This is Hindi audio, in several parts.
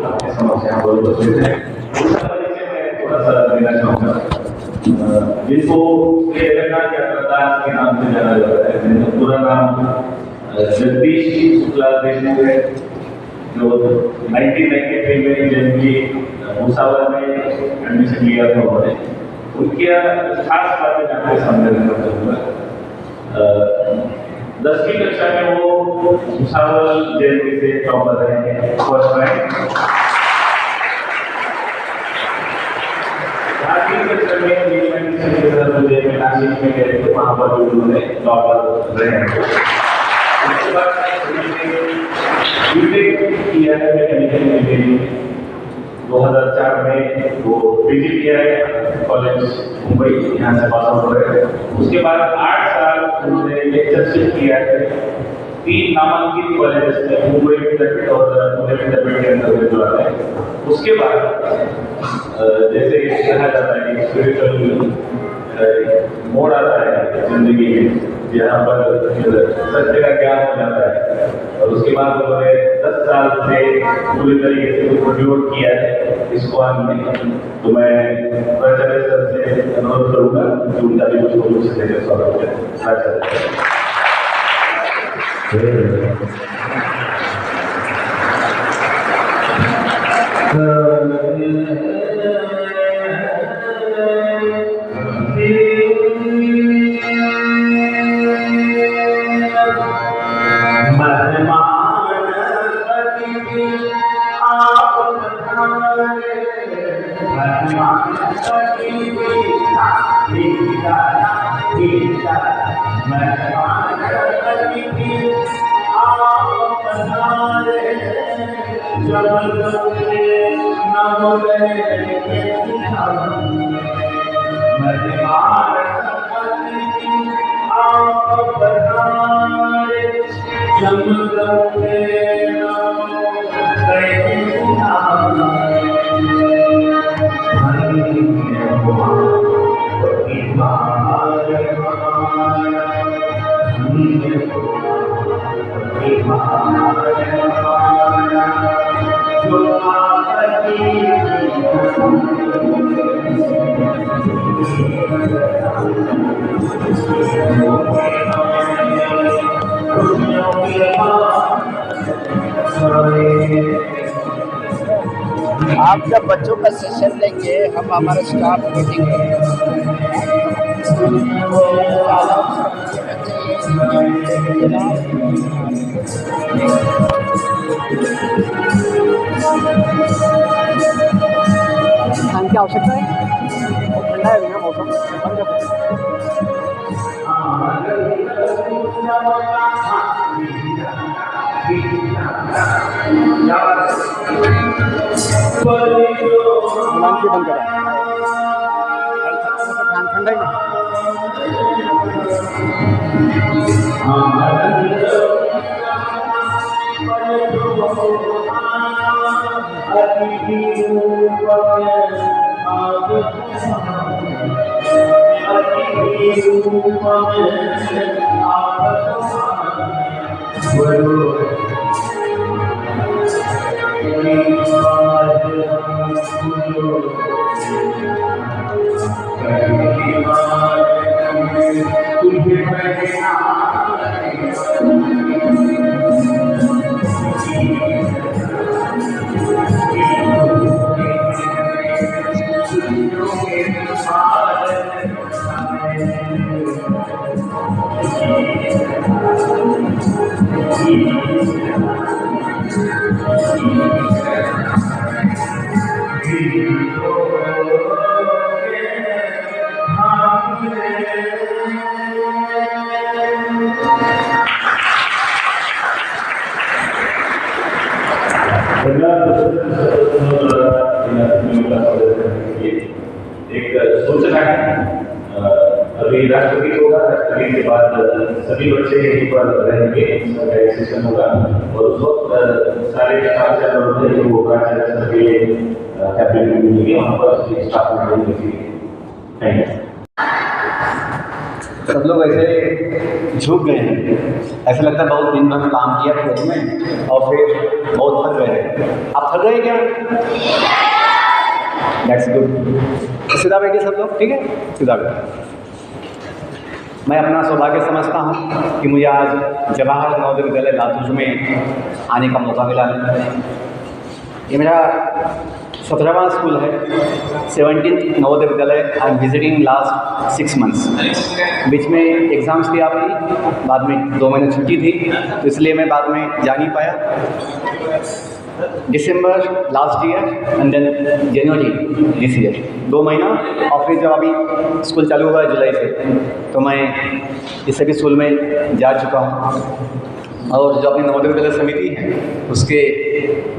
आपकी समस्या बहुत उपस्थित है, उसका परिचय मैं थोड़ा सा देना चाहूँगा। जिनको ये जगन्नाथ यात्रा दास के नाम से जाना जाता है, जिनका पूरा नाम जगदीश शुक्ला देशमुख है, जो 1993 में जबकि भूसावल में एडमिशन लिया था उन्होंने, उनकी खास बातें आपके सामने रखना चाहूँगा। 10वीं कक्षा में वो भूसावल जेल से टॉपर रहे हैं, फर्स्ट रैंक। 8वीं कक्षा में नासिक में गए थे, वहाँ पर भी उन्होंने टॉपर रहे हैं। उसके बाद बीटेक किया है मैकेनिकल इंजीनियरिंग। 2004 में वो पीजीटीआई कॉलेज मुंबई यहाँ से पास आउट हुए। उसके बाद 8 साल उन्होंने लेक्चरशिप किया है 3 नामांकित कॉलेज में, मुंबई विद्यापीठ और पुणे विद्यापीठ के अंदर जो आते हैं। उसके बाद जैसे कहा जाता है कि स्पिरिचुअल मोड़ आता है जिंदगी में, जहाँ पर सत्य का ज्ञान हो जाता है, और उसके बाद उन्होंने 10 साल से पूरी तरीके से कंट्रीब्यूट किया है इस कॉम में। तो मैं प्राचार्य सर से अनुरोध करूंगा कि उनका भी कुछ से देकर स्वागत करें। आप जब बच्चों का सेशन लेंगे, हम हमारा स्टाफ मीटिंग खाने की आवश्यकता है। ठंडा है ना मौसम, बंद करा ठंडा ही एक सूचना है। अभी राष्ट्रगीत होगा, राष्ट्रगीत के बाद सभी बच्चे यहीं पर रहेंगे, इसका एक सेशन होगा और उस वक्त सारे स्टाफ से जो होगा सभी कैबिनेट मिलेंगे, वहाँ पर स्टाफ मिलेंगे। Thank you. सब लोग ऐसे झुक गए हैं, ऐसा लगता है बहुत दिन भर काम किया खेत में और फिर बहुत थक गए। आप थक गए क्या? That's good. सीधा बैठिए सब लोग, ठीक है, सीधा बैठिए। मैं अपना सौभाग्य समझता हूँ कि मुझे आज जवाहर नवोदय विद्यालय लातूर में आने का मौका मिला है। ये मेरा 17वां स्कूल है, 17th Navodaya Vidyalaya. I am visiting last 6 months. बीच में एग्ज़ाम्स थी आपकी, बाद में 2 महीने छुट्टी थी, तो इसलिए मैं बाद में जा नहीं पाया। December last year and then January this year, 2 महीना। और फिर जब अभी स्कूल चालू हुआ है जुलाई से, तो मैं इस सभी स्कूल में जा चुका हूँ। और जो अपनी नवोदय विद्यालय समिति है, उसके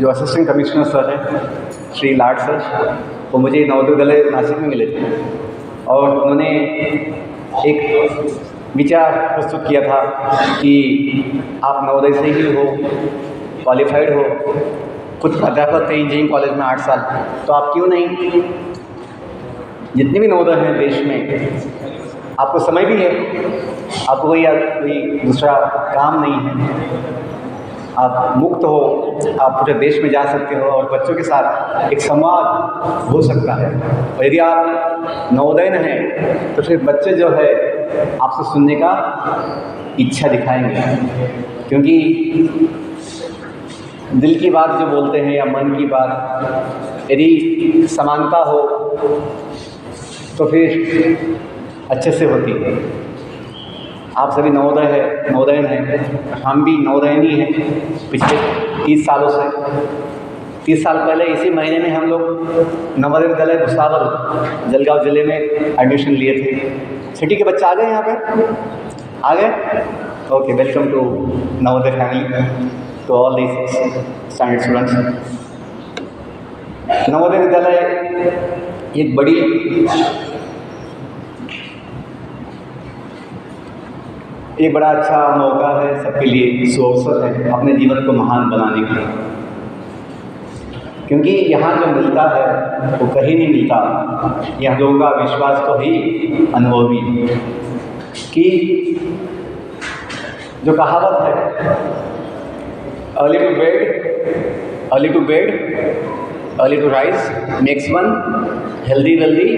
जो असिस्टेंट कमिश्नर सर हैं श्री लाड सर, वो मुझे नवोदय विद्यालय नासिक में मिले थे और उन्होंने एक विचार प्रस्तुत किया था कि आप नवोदय से ही हो, क्वालिफाइड हो, खुद अध्यापक थे इंजीनियरिंग कॉलेज में 8 साल, तो आप क्यों नहीं, जितने भी नवोदय हैं देश में, आपको समय भी है, आपको कोई दूसरा काम नहीं है, आप मुक्त हो, आप पूरे देश में जा सकते हो और बच्चों के साथ एक संवाद हो सकता है। और यदि आप नवोदयन हैं तो फिर बच्चे जो है आपसे सुनने का इच्छा दिखाएंगे, क्योंकि दिल की बात जो बोलते हैं या मन की बात, यदि समानता हो तो फिर अच्छे से होती है। आप सभी नवोदयन हैं, हम भी नवोदयनी हैं पिछले 30 सालों से। 30 साल पहले इसी महीने में हम लोग नवोदय विद्यालय भुसावल जलगांव ज़िले में एडमिशन लिए थे। सिटी के बच्चे आ गए यहाँ पे? आ गए? Okay, welcome to Navodaya family, to all these standard students. Navodaya Vidyalaya एक बड़ा अच्छा मौका है सबके लिए, सुअवसर है अपने जीवन को महान बनाने के लिए, क्योंकि यहाँ जो मिलता है वो कहीं नहीं मिलता। यहाँ लोगों का विश्वास तो ही अनुभवी कि जो कहावत है, early to bed early to rise makes one healthy wealthy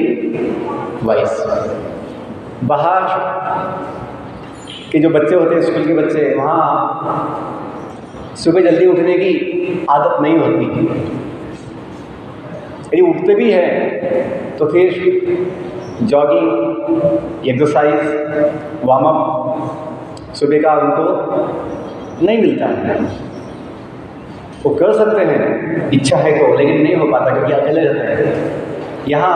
wise. बाहर के जो बच्चे होते हैं, स्कूल के बच्चे, वहाँ सुबह जल्दी उठने की आदत नहीं होती। यदि उठते भी हैं तो फिर जॉगिंग, एक्सरसाइज, वार्म अप सुबह का उनको नहीं मिलता है। वो कर सकते हैं, इच्छा है तो, लेकिन नहीं हो पाता क्योंकि अकेले रहते हैं। यहाँ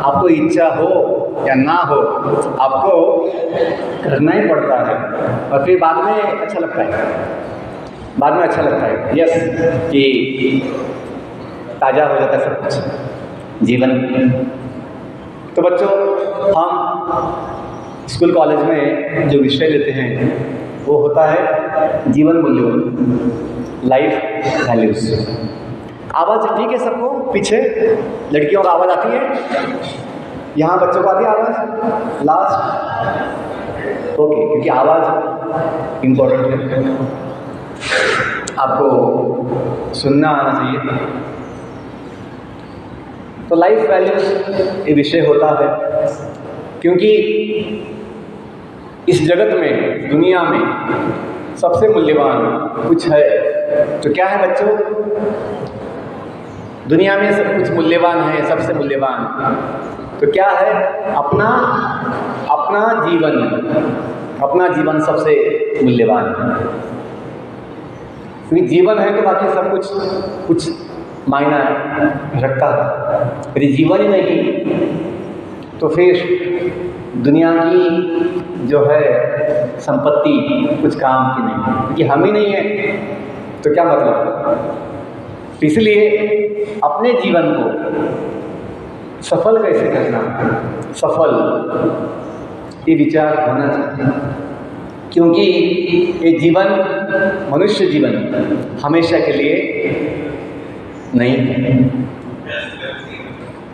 आपको इच्छा हो या ना हो, आपको करना ही पड़ता है और फिर बाद में अच्छा लगता है, यस, कि ताज़ा हो जाता है सब कुछ जीवन। तो बच्चों, हम स्कूल कॉलेज में जो विषय लेते हैं वो होता है जीवन मूल्य, लाइफ वैल्यूज। आवाज़ ठीक है सबको? पीछे लड़कियों का आवाज़ आती है? यहाँ बच्चों को आती है आवाज़? लास्ट, ओके, क्योंकि आवाज़ इम्पोर्टेंट है, आपको सुनना आना चाहिए। तो लाइफ वैल्यूज ये विषय होता है, क्योंकि इस जगत में, दुनिया में सबसे मूल्यवान कुछ है तो क्या है बच्चों? दुनिया में सब कुछ मूल्यवान है, सबसे मूल्यवान तो क्या है? अपना जीवन सबसे मूल्यवान है। क्योंकि जीवन है तो बाकी सब कुछ मायना रखता है। यदि जीवन ही नहीं तो फिर दुनिया की जो है संपत्ति कुछ काम की नहीं, क्योंकि हम ही नहीं है तो क्या मतलब। तो इसलिए अपने जीवन को सफल कैसे करना, सफल ये विचार होना चाहिए, क्योंकि ये जीवन, मनुष्य जीवन हमेशा के लिए नहीं है,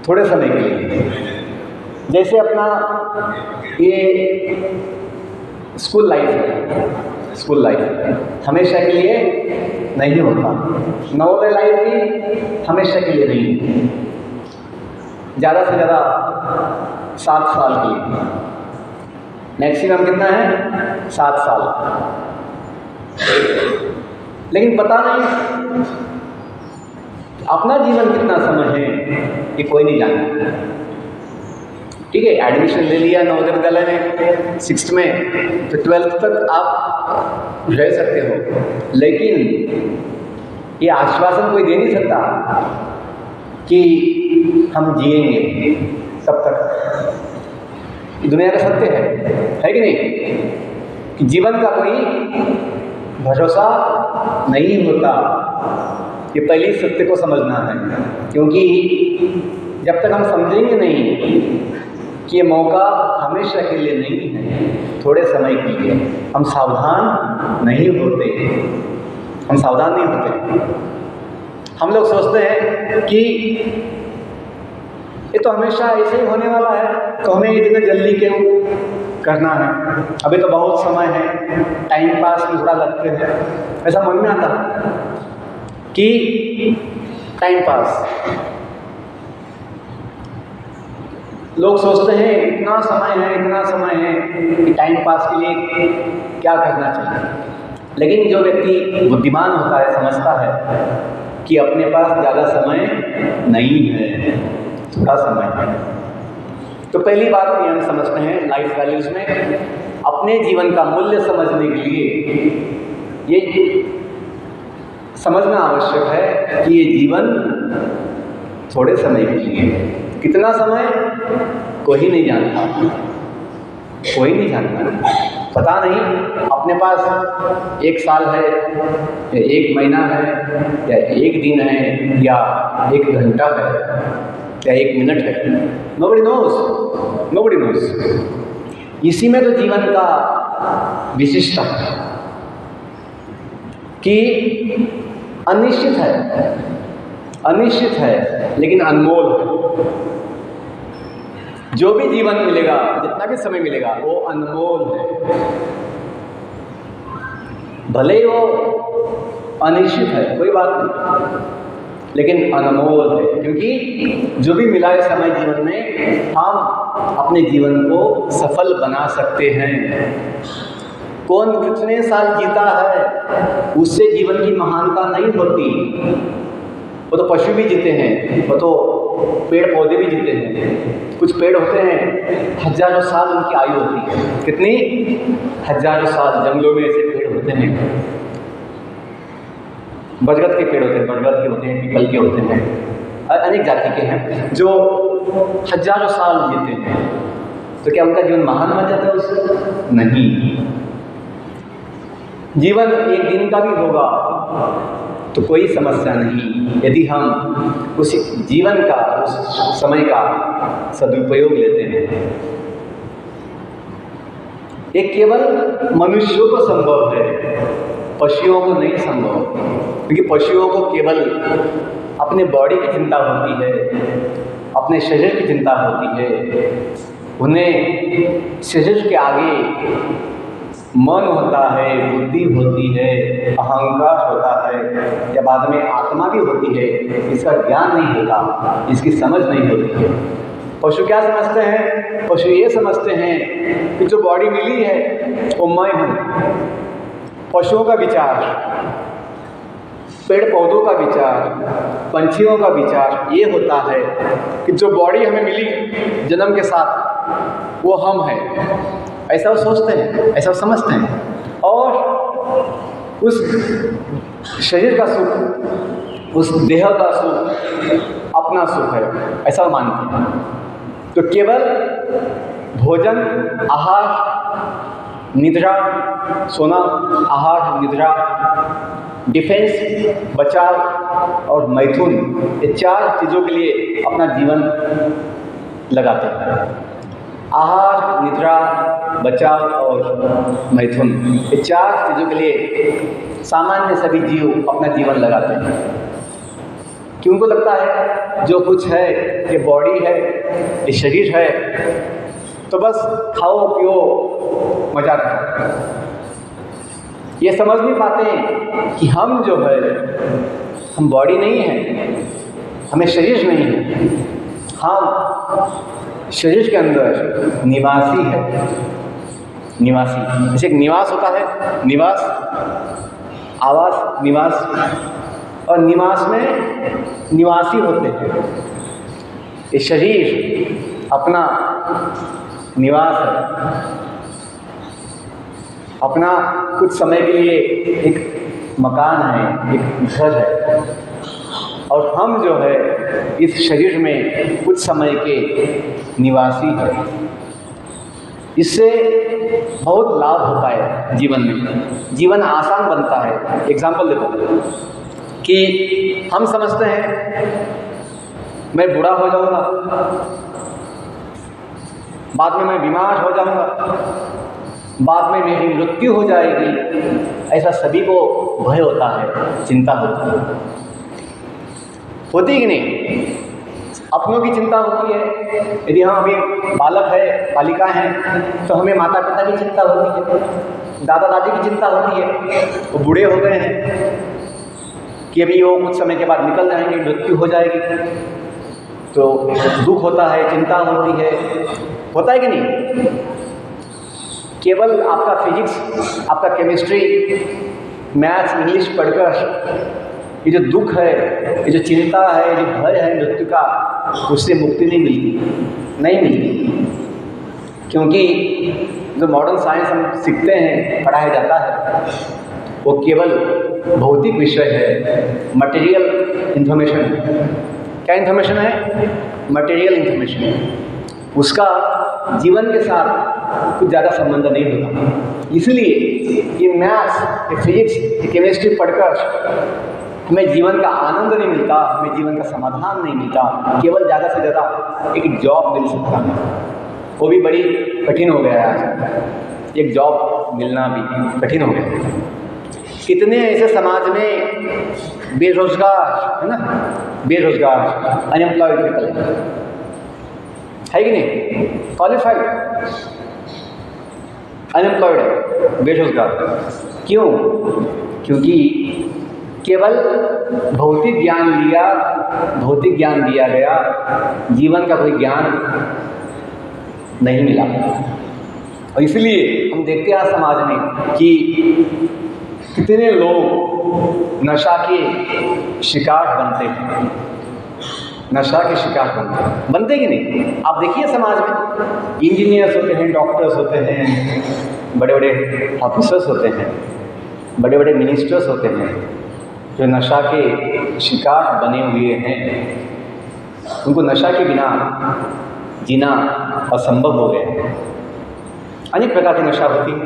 थोड़े समय के लिए। जैसे अपना ये स्कूल लाइफ है, स्कूल लाइफ हमेशा के लिए नहीं होता, नवोदय लाइफ भी हमेशा के लिए नहीं, ज़्यादा से ज़्यादा 7 साल के लिए, मैक्सिमम कितना है 7 साल। लेकिन पता नहीं अपना जीवन कितना समय है ये कोई नहीं जानता। ठीक है, एडमिशन ले लिया नवोदय विद्यालय में 6th में, तो 12th तक आप रह सकते हो, लेकिन ये आश्वासन कोई दे नहीं सकता कि हम जिएंगे तब तक। ये दुनिया का सत्य है कि नहीं, कि जीवन का कोई भरोसा नहीं होता। ये पहले सत्य को समझना है, क्योंकि जब तक हम समझेंगे नहीं कि ये मौका हमेशा के लिए नहीं है, थोड़े समय के लिए, हम सावधान नहीं होते, हम सावधान नहीं होते। हम लोग सोचते हैं कि ये तो हमेशा ऐसे ही होने वाला है, तो हमें इतने जल्दी क्यों करना है, अभी तो बहुत समय है, टाइम पास में थोड़ा लगते हैं। ऐसा मन में आता कि टाइम पास, लोग सोचते हैं इतना समय है, इतना समय है कि टाइम पास के लिए क्या करना चाहिए। लेकिन जो व्यक्ति बुद्धिमान होता है समझता है कि अपने पास ज़्यादा समय नहीं है, थोड़ा समय है। तो पहली बात ये हम समझते हैं लाइफ वैल्यूज़ में, अपने जीवन का मूल्य समझने के लिए ये समझना आवश्यक है कि ये जीवन थोड़े समय के लिए, कितना समय कोई नहीं जानता, कोई नहीं जानता। पता नहीं अपने पास 1 साल है या 1 महीना है या 1 दिन है या 1 घंटा है या 1 मिनट है, नोबडी नोज, नोबडी नोज। इसी में तो जीवन का विशिष्टता है कि अनिश्चित है, अनिश्चित है लेकिन अनमोल है। जो भी जीवन मिलेगा, जितना भी समय मिलेगा, वो अनमोल है। भले ही वो अनिश्चित है, कोई बात नहीं, लेकिन अनमोल है, क्योंकि जो भी मिला है समय जीवन में, हम अपने जीवन को सफल बना सकते हैं। कौन कितने साल जीता है उससे जीवन की महानता नहीं होती। वो तो पशु भी जीते हैं, वो तो पेड़ पौधे भी जीते हैं। कुछ पेड़ होते हैं हजारों साल उनकी आयु होती है, कितनी हजारों साल। जंगलों में ऐसे पेड़ होते हैं, बरगद के पेड़ होते हैं, बरगद के होते हैं, पीपल के होते हैं, अनेक जाति के हैं जो हजारों साल जीते हैं। तो क्या उनका जीवन महान बन जाता है उससे? नहीं। जीवन एक दिन का भी होगा तो कोई समस्या नहीं, यदि हम उस जीवन का, उस समय का सदुपयोग लेते हैं। ये केवल मनुष्यों को संभव है, पशुओं को नहीं संभव, क्योंकि पशुओं को केवल अपने बॉडी की चिंता होती है, अपने शरीर की चिंता होती है। उन्हें शरीर के आगे मन होता है, बुद्धि होती है, अहंकार होता है, या बाद में आत्मा भी होती है। इसका ज्ञान नहीं होता, इसकी समझ नहीं होती है। पशु क्या समझते हैं? पशु ये समझते हैं कि जो बॉडी मिली है वो मैं हूँ। पशुओं का विचार, पेड़ पौधों का विचार, पंछियों का विचार ये होता है कि जो बॉडी हमें मिली जन्म के साथ वो हम हैं। ऐसा वो सोचते हैं, ऐसा वो समझते हैं, और उस शरीर का सुख, उस देह का सुख अपना सुख है, ऐसा वो मानते हैं। तो केवल भोजन, आहार, निद्रा, सोना, आहार, निद्रा, डिफेंस, बचाव और मैथुन, ये 4 चीज़ों के लिए अपना जीवन लगाते हैं। आहार, निद्रा, बचाव और मैथुन, ये 4 चीज़ों के लिए सामान्य सभी जीव अपना जीवन लगाते हैं। कि उनको लगता है जो कुछ है ये बॉडी है, ये शरीर है, तो बस खाओ पियो मजा करो। ये समझ नहीं पाते कि हम जो है, हम बॉडी नहीं है, हमें शरीर नहीं है, हम शरीर के अंदर निवासी है। निवासी जैसे एक निवास होता है, निवास, आवास, निवास, और निवास में निवासी होते हैं। ये शरीर अपना निवास है, अपना कुछ समय के लिए एक मकान है, एक घर है, और हम जो है इस शरीर में कुछ समय के निवासी हैं। इससे बहुत लाभ होता है जीवन में, जीवन आसान बनता है। एग्जाम्पल देता हूँ कि हम समझते हैं मैं बूढ़ा हो जाऊंगा, बाद में मैं बीमार हो जाऊंगा, बाद में मेरी मृत्यु हो जाएगी। ऐसा सभी को भय होता है, चिंता होती है, होती है कि नहीं? अपनों की चिंता होती है। यदि हम अभी बालक है, बालिका हैं, तो हमें माता पिता की चिंता होती है, दादा दादी की चिंता होती है। वो बूढ़े हो गए हैं कि अभी वो कुछ समय के बाद निकल जाएंगे, मृत्यु हो जाएगी, तो दुख होता है, चिंता होती है, होता है कि नहीं? केवल आपका फिजिक्स, आपका केमिस्ट्री, मैथ्स, इंग्लिश पढ़कर ये जो दुख है, ये जो चिंता है, ये जो भय है मृत्यु का, उससे मुक्ति नहीं मिलती। क्योंकि जो मॉडर्न साइंस हम सीखते हैं, पढ़ाया जाता है, वो केवल भौतिक विषय है, मटेरियल इन्फॉर्मेशन है। क्या इन्फॉर्मेशन है? Material information. उसका जीवन के साथ कुछ ज़्यादा संबंध नहीं होता। इसलिए ये मैथ्स, ये फिजिक्स, ये केमिस्ट्री पढ़कर हमें जीवन का आनंद नहीं मिलता, हमें जीवन का समाधान नहीं मिलता। केवल ज़्यादा से ज़्यादा एक जॉब मिल सकता है, वो भी बड़ी कठिन हो गया है आज। एक जॉब मिलना भी कठिन हो गया है। कितने ऐसे समाज में बेरोजगार है ना, बेरोजगार, अनएम्प्लॉयड पीपल है कि नहीं? क्वालिफाइड, अनएम्प्लॉयड है, बेरोजगार। क्यों? क्योंकि केवल भौतिक ज्ञान दिया गया, जीवन का कोई ज्ञान नहीं मिला। और इसलिए हम देखते हैं समाज में कि कितने लोग नशा के शिकार बनते हैं, नशा के शिकार बनते कि नहीं? आप देखिए समाज में इंजीनियर्स होते हैं, डॉक्टर्स होते हैं, बड़े बड़े ऑफिसर्स होते हैं, बड़े बड़े मिनिस्टर्स होते हैं, जो नशा के शिकार बने हुए हैं। उनको नशा के बिना जीना असंभव हो गया। अनेक प्रकार की नशा होती है,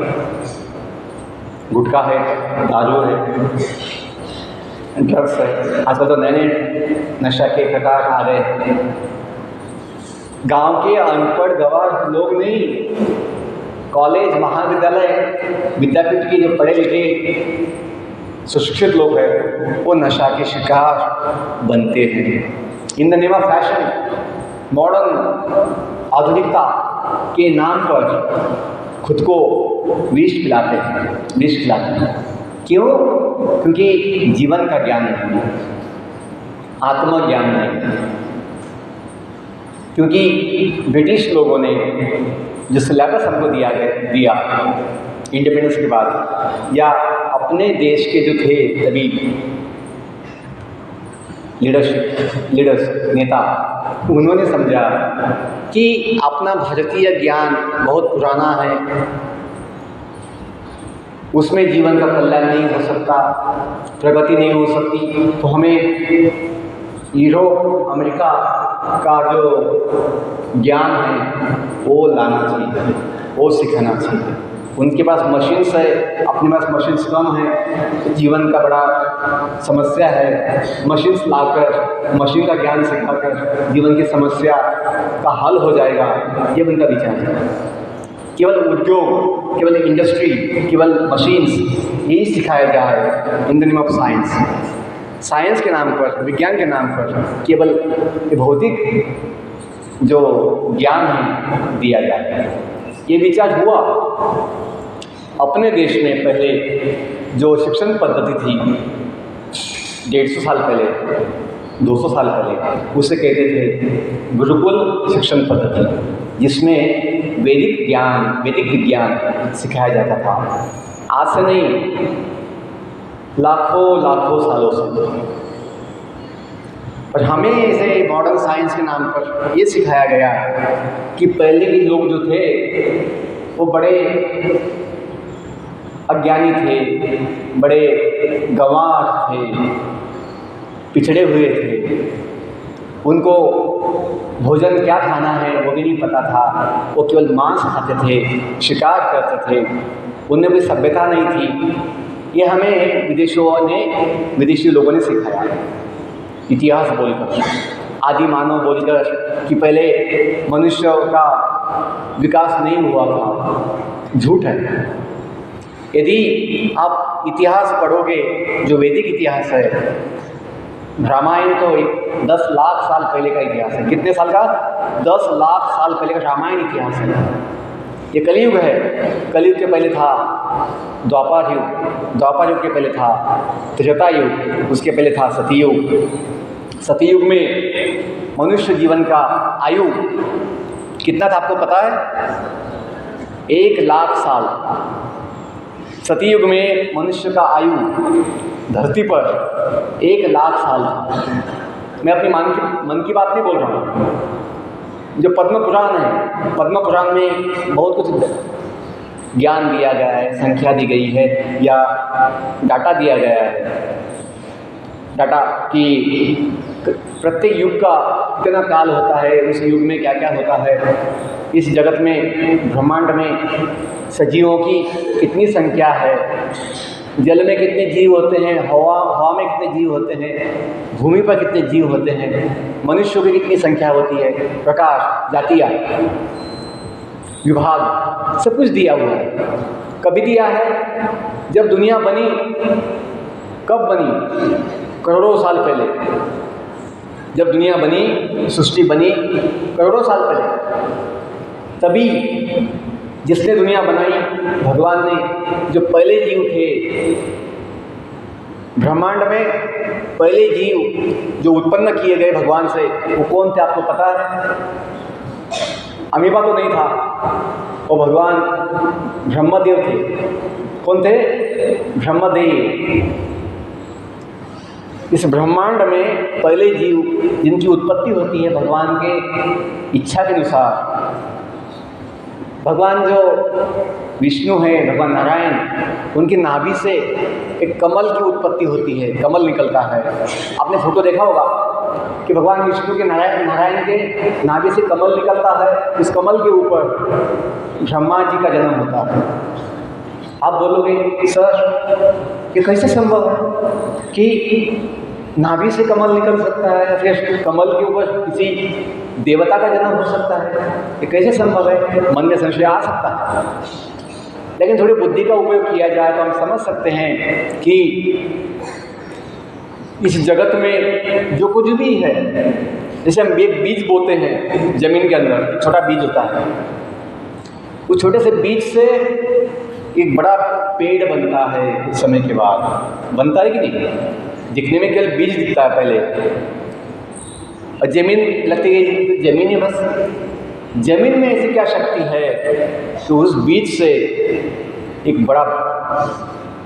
गुटखा है, दारू है, ड्रग्स है। आजकल तो नए नए नशा के प्रकार आ रहे हैं। गांव के अनपढ़ गवार लोग नहीं, कॉलेज, महाविद्यालय, विद्यापीठ के जो पढ़े लिखे सुशिक्षित लोग हैं, वो नशा के शिकार बनते हैं। In the name of fashion, modern आधुनिकता के नाम पर खुद को विष पिलाते हैं। क्यों? क्योंकि जीवन का ज्ञान नहीं, आत्मज्ञान नहीं। क्योंकि ब्रिटिश लोगों ने जो सिलेबस हमको दिया इंडिपेंडेंस के बाद, या अपने देश के जो थे तभी लीडर्स, नेता, उन्होंने समझा कि अपना भारतीय ज्ञान बहुत पुराना है, उसमें जीवन का कल्याण नहीं हो सकता, प्रगति नहीं हो सकती, तो हमें यूरोप, अमेरिका का जो ज्ञान है वो लाना चाहिए, वो सिखाना चाहिए। उनके पास मशीन्स है, अपने पास मशीन्स कम है, जीवन का बड़ा समस्या है। मशीन्स लाकर, मशीन का ज्ञान सिखाकर जीवन की समस्या का हल हो जाएगा, ये उनका विचार है। केवल उद्योग, केवल इंडस्ट्री, केवल मशीन्स, यही सिखाया जा रहा है in the name of science. Science के नाम पर, विज्ञान के नाम पर केवल ये भौतिक जो ज्ञान है दिया जाए। ये विचार हुआ अपने देश में पहले जो शिक्षण पद्धति थी 150 साल पहले, 200 साल पहले, उसे कहते थे गुरुकुल शिक्षण पद्धति, जिसमें वैदिक ज्ञान, वैदिक विज्ञान सिखाया जाता था। आज से नहीं, लाखों सालों से। और हमें इसे मॉडर्न साइंस के नाम पर ये सिखाया गया कि पहले के लोग जो थे वो बड़े अज्ञानी थे, बड़े गंवार थे, पिछड़े हुए थे। उनको भोजन क्या खाना है वो भी नहीं पता था। वो केवल मांस खाते थे, शिकार करते थे, उनमें कोई सभ्यता नहीं थी। ये हमें विदेशी लोगों ने सिखाया, इतिहास बोलकर, आदि मानव बोलकर कि पहले मनुष्य का विकास नहीं हुआ था। झूठ है। यदि आप इतिहास पढ़ोगे, जो वैदिक इतिहास है, रामायण तो 10 लाख साल पहले का इतिहास है। कितने साल का? 10 लाख साल पहले का रामायण इतिहास है। ये कलयुग है। कलयुग के पहले था द्वापर युग, द्वापर युग के पहले था त्रेता युग, उसके पहले था सतयुग। सतयुग में मनुष्य जीवन का आयु कितना था आपको पता है? 1 लाख साल। सतयुग में मनुष्य का आयु धरती पर 1 लाख साल था। मैं अपनी मन की बात नहीं बोल रहा हूँ। जो पद्म पुराण है, पद्म पुराण में बहुत कुछ ज्ञान दिया गया है, संख्या दी गई है या डाटा दिया गया है। डाटा कि प्रत्येक युग का कितना काल होता है, उस युग में क्या क्या होता है, इस जगत में, ब्रह्मांड में सजीवों की कितनी संख्या है, जल में कितने जीव होते हैं, हवा में कितने जीव होते हैं, भूमि पर कितने जीव होते हैं, मनुष्यों की कितनी संख्या होती है, प्रकार, जातियाँ, विभाग, सब कुछ दिया हुआ है। कभी दिया है? जब दुनिया बनी। कब बनी? करोड़ों साल पहले। जब दुनिया बनी, सृष्टि बनी, करोड़ों साल पहले, तभी जिसने दुनिया बनाई, भगवान ने, जो पहले जीव थे ब्रह्मांड में, पहले जीव जो उत्पन्न किए गए भगवान से, वो कौन थे आपको पता है? अमीबा तो नहीं था, वो भगवान ब्रह्मदेव थे। कौन थे? ब्रह्मदेव। इस ब्रह्मांड में पहले जीव जिनकी उत्पत्ति होती है भगवान के इच्छा के अनुसार। भगवान जो विष्णु है, भगवान नारायण, उनकी नाभि से एक कमल की उत्पत्ति होती है, कमल निकलता है। आपने फोटो देखा होगा कि भगवान विष्णु के नारायण के नाभि से कमल निकलता है। इस कमल के ऊपर ब्रह्मा जी का जन्म होता है। आप बोलोगे सर ये कैसे संभव है कि नाभि से कमल निकल सकता है, फिर कमल के ऊपर किसी देवता का जन्म हो सकता है? ये कैसे संभव है? मन में संशय आ सकता है। लेकिन थोड़ी बुद्धि का उपयोग किया जाए तो हम समझ सकते हैं कि इस जगत में जो कुछ भी है, जैसे हम एक बीज बोते हैं जमीन के अंदर, छोटा बीज होता है, उस छोटे से बीज से एक बड़ा पेड़ बनता है। कुछ समय के बाद बनता है कि नहीं? दिखने में केवल बीज दिखता है पहले, और जमीन लगती है तो जमीन है बस। जमीन में ऐसी क्या शक्ति है तो उस बीज से एक बड़ा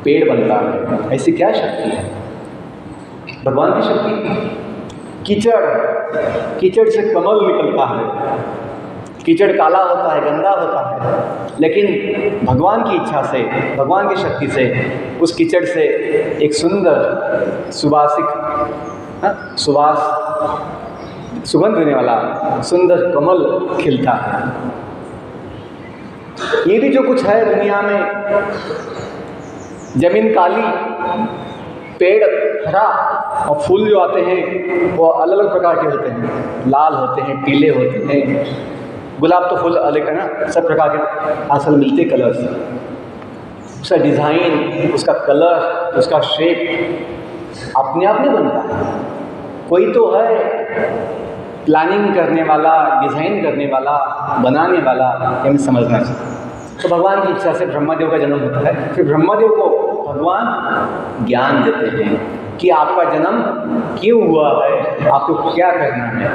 पेड़ बनता है? ऐसी क्या शक्ति है? भगवान की शक्ति। कीचड़ से कमल निकलता है। कीचड़ काला होता है, गंदा होता है, लेकिन भगवान की इच्छा से, भगवान की शक्ति से उस कीचड़ से एक सुंदर सुगंध देने वाला सुंदर कमल खिलता है। ये भी जो कुछ है दुनिया में, जमीन काली, पेड़ हरा, और फूल जो आते हैं वो अलग अलग प्रकार के होते हैं, लाल होते हैं, पीले होते हैं, गुलाब तो फूल अलग है ना, सब प्रकार के असल मिलते कलर्स, उसका डिज़ाइन, उसका कलर, उसका शेप, अपने आप नहीं बनता है। कोई तो है प्लानिंग करने वाला, डिज़ाइन करने वाला, बनाने वाला, ये हमें समझना चाहिए। तो भगवान की इच्छा से ब्रह्मादेव का जन्म होता है। फिर ब्रह्मादेव को भगवान ज्ञान देते हैं कि आपका जन्म क्यों हुआ है, आपको क्या करना है,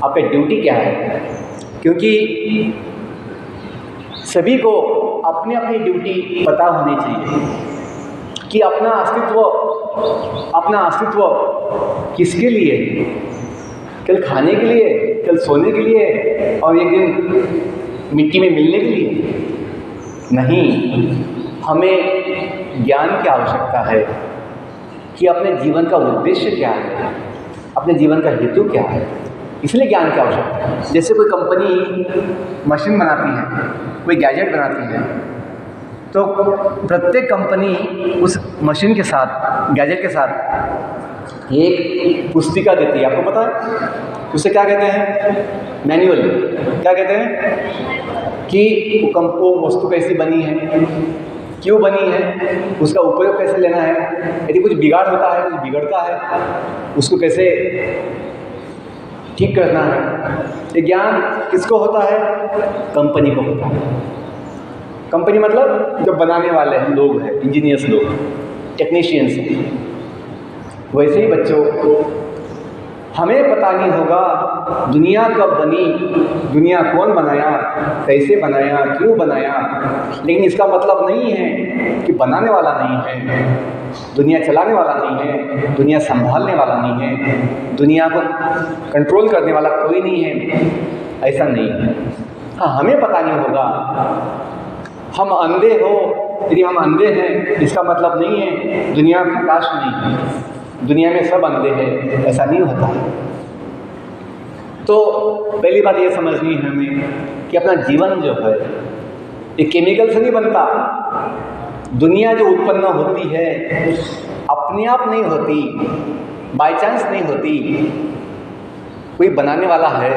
आपका ड्यूटी क्या है। क्योंकि सभी को अपनी अपनी ड्यूटी पता होनी चाहिए कि अपना अस्तित्व किसके लिए, कल खाने के लिए, कल सोने के लिए और एक दिन मिट्टी में मिलने के लिए नहीं। हमें ज्ञान की आवश्यकता है कि अपने जीवन का उद्देश्य क्या है, अपने जीवन का हेतु क्या है। इसलिए ज्ञान की आवश्यकता है। जैसे कोई कंपनी मशीन बनाती है, कोई गैजेट बनाती है, तो प्रत्येक कंपनी उस मशीन के साथ, गैजेट के साथ एक पुस्तिका देती है। आपको पता है उसे क्या कहते हैं? मैनुअल। क्या कहते हैं कि वो वस्तु कैसी बनी है, क्यों बनी है, उसका उपयोग कैसे लेना है, यदि कुछ बिगाड़ होता है, कुछ बिगड़ता है, उसको कैसे ठीक करना है। ये ज्ञान किसको होता है? कंपनी को होता है। कंपनी मतलब जो बनाने वाले हैं लोग हैं, इंजीनियर्स लोग, टेक्नीशियंस हैं। वैसे ही बच्चों, हमें पता नहीं होगा दुनिया कब बनी, दुनिया कौन बनाया, कैसे बनाया, क्यों बनाया, लेकिन इसका मतलब नहीं है कि बनाने वाला नहीं है, दुनिया चलाने वाला नहीं है, दुनिया संभालने वाला नहीं है, दुनिया को कंट्रोल करने वाला कोई नहीं है, ऐसा नहीं है। हाँ, हमें पता नहीं होगा। हम अंधे हो, यदि हम अंधे हैं इसका मतलब नहीं है दुनिया में प्रकाश नहीं है, दुनिया में सब अंधे हैं, ऐसा नहीं होता। तो पहली बात ये समझनी है हमें कि अपना जीवन जो है ये केमिकल से नहीं बनता। दुनिया जो उत्पन्न होती है अपने आप नहीं होती, बाय चांस नहीं होती, कोई बनाने वाला है।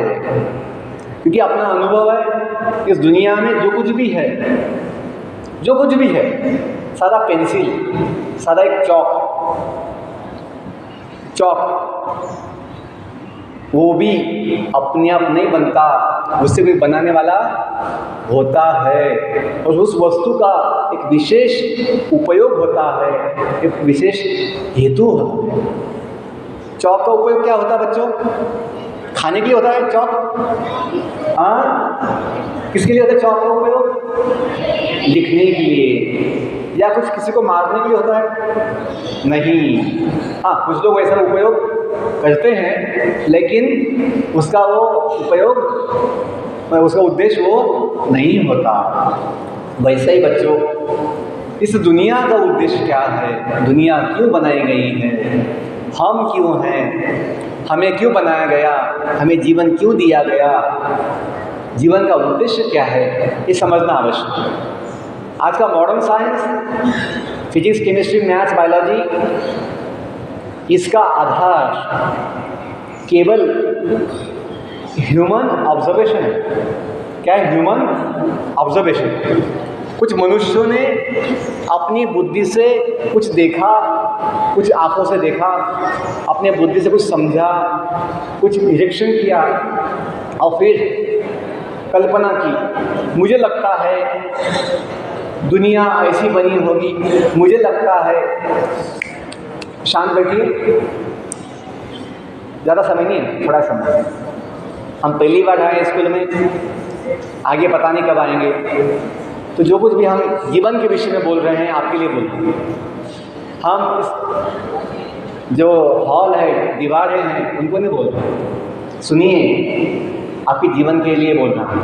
क्योंकि अपना अनुभव है इस दुनिया में जो कुछ भी है, जो कुछ भी है, सादा पेंसिल, सादा एक चौक, वो भी अपने आप नहीं बनता, उससे कोई बनाने वाला होता है और उस वस्तु का एक विशेष उपयोग होता है, एक विशेष हेतु होता है। चौक का उपयोग क्या होता है बच्चों? खाने के लिए होता है चौक। हाँ, किसके लिए होता है चौक का उपयोग? लिखने के लिए, या कुछ किसी को मारने के लिए होता है? नहीं। हाँ, कुछ लोग ऐसा उपयोग करते हैं, लेकिन उसका वो उपयोग, उसका उद्देश्य वो नहीं होता। वैसे ही बच्चों, इस दुनिया का उद्देश्य क्या है, दुनिया क्यों बनाई गई है, हम क्यों हैं, हमें क्यों बनाया गया, हमें जीवन क्यों दिया गया, जीवन का उद्देश्य क्या है, ये समझना आवश्यक है। आज का modern science, physics, chemistry, maths, biology, इसका आधार केवल ह्यूमन ऑब्जर्वेशन है। क्या है? Human observation. कुछ मनुष्यों ने अपनी बुद्धि से कुछ देखा, कुछ आंखों से देखा, अपने बुद्धि से कुछ समझा, कुछ निरीक्षण किया और फिर कल्पना की। मुझे लगता है दुनिया ऐसी बनी होगी, मुझे लगता है। शांत बैठिए, ज़्यादा समय नहीं है, थोड़ा समय। हम पहली बार आए स्कूल में, आगे पता नहीं कब आएंगे, तो जो कुछ भी हम जीवन के विषय में बोल रहे हैं आपके लिए बोल रहे हैं। हम जो हॉल है, दीवारें हैं, उनको नहीं बोल रहे। सुनिए, आपके जीवन के लिए बोल रहा हूँ।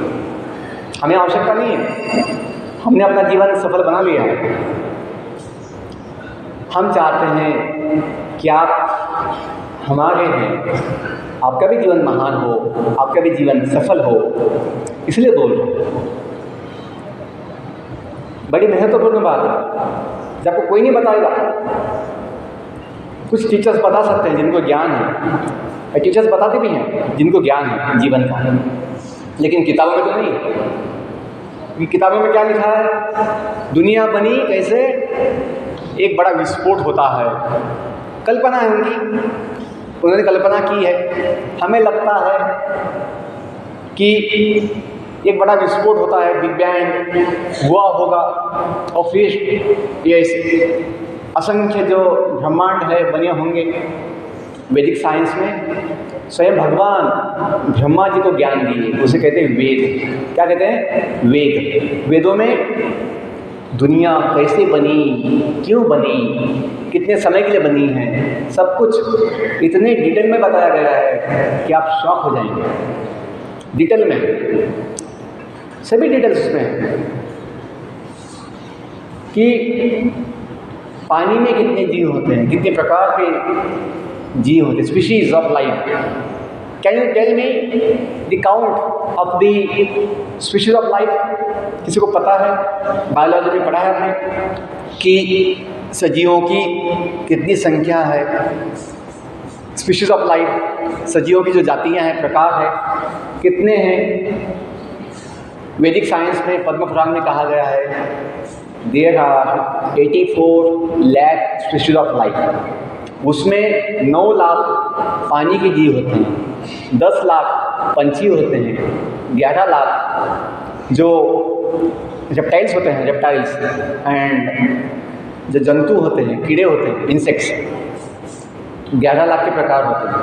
हमें आवश्यकता नहीं है, हमने अपना जीवन सफल बना लिया है। हम चाहते हैं कि आप हमारे हैं, आपका भी जीवन महान हो, आपका भी जीवन सफल हो, इसलिए बोल रहे हैं। बड़ी महत्वपूर्ण बात है, जब आपको कोई नहीं बताएगा। कुछ टीचर्स बता सकते हैं जिनको ज्ञान है, और टीचर्स बताते भी हैं जिनको ज्ञान है जीवन का, लेकिन किताबों में तो नहीं। किताबों में क्या लिखा है? दुनिया बनी कैसे? एक बड़ा विस्फोट होता है, कल्पना है उनकी, उन्होंने कल्पना की है। हमें लगता है कि एक बड़ा विस्फोट होता है, बिग बैंग हुआ होगा और फिर ये असंख्य जो ब्रह्मांड है बने होंगे। वैदिक साइंस में स्वयं भगवान ब्रह्मा जी को ज्ञान दिए, उसे कहते हैं वेद। क्या कहते हैं? वेद। वेदों में दुनिया कैसे बनी, क्यों बनी, कितने समय के लिए बनी है, सब कुछ इतने डिटेल में बताया गया है कि आप शॉक हो जाएंगे। डिटेल में सभी डिटेल्स उसमें हैं कि पानी में कितने जीव होते हैं, कितने प्रकार के जीव होते हैं, species of life. Can you tell me the count of the species of life? किसी को पता है? बायोलॉजी में पढ़ा है आपने कि सजीवों की कितनी संख्या है? स्पीशीज ऑफ लाइफ, सजीवों की जो जातियां हैं, प्रकार है, कितने हैं? वैदिक साइंस में पद्म पुराण में कहा गया है there are 84 lakh species of life. उसमें 9 लाख पानी के जीव होते हैं, 10 लाख पंछी होते हैं, 11 लाख जो रेप्टाइल्स होते हैं, रेप्टाइल्स, एंड जो जंतु होते हैं, कीड़े होते हैं, इंसेक्ट्स, 11 लाख के प्रकार होते हैं,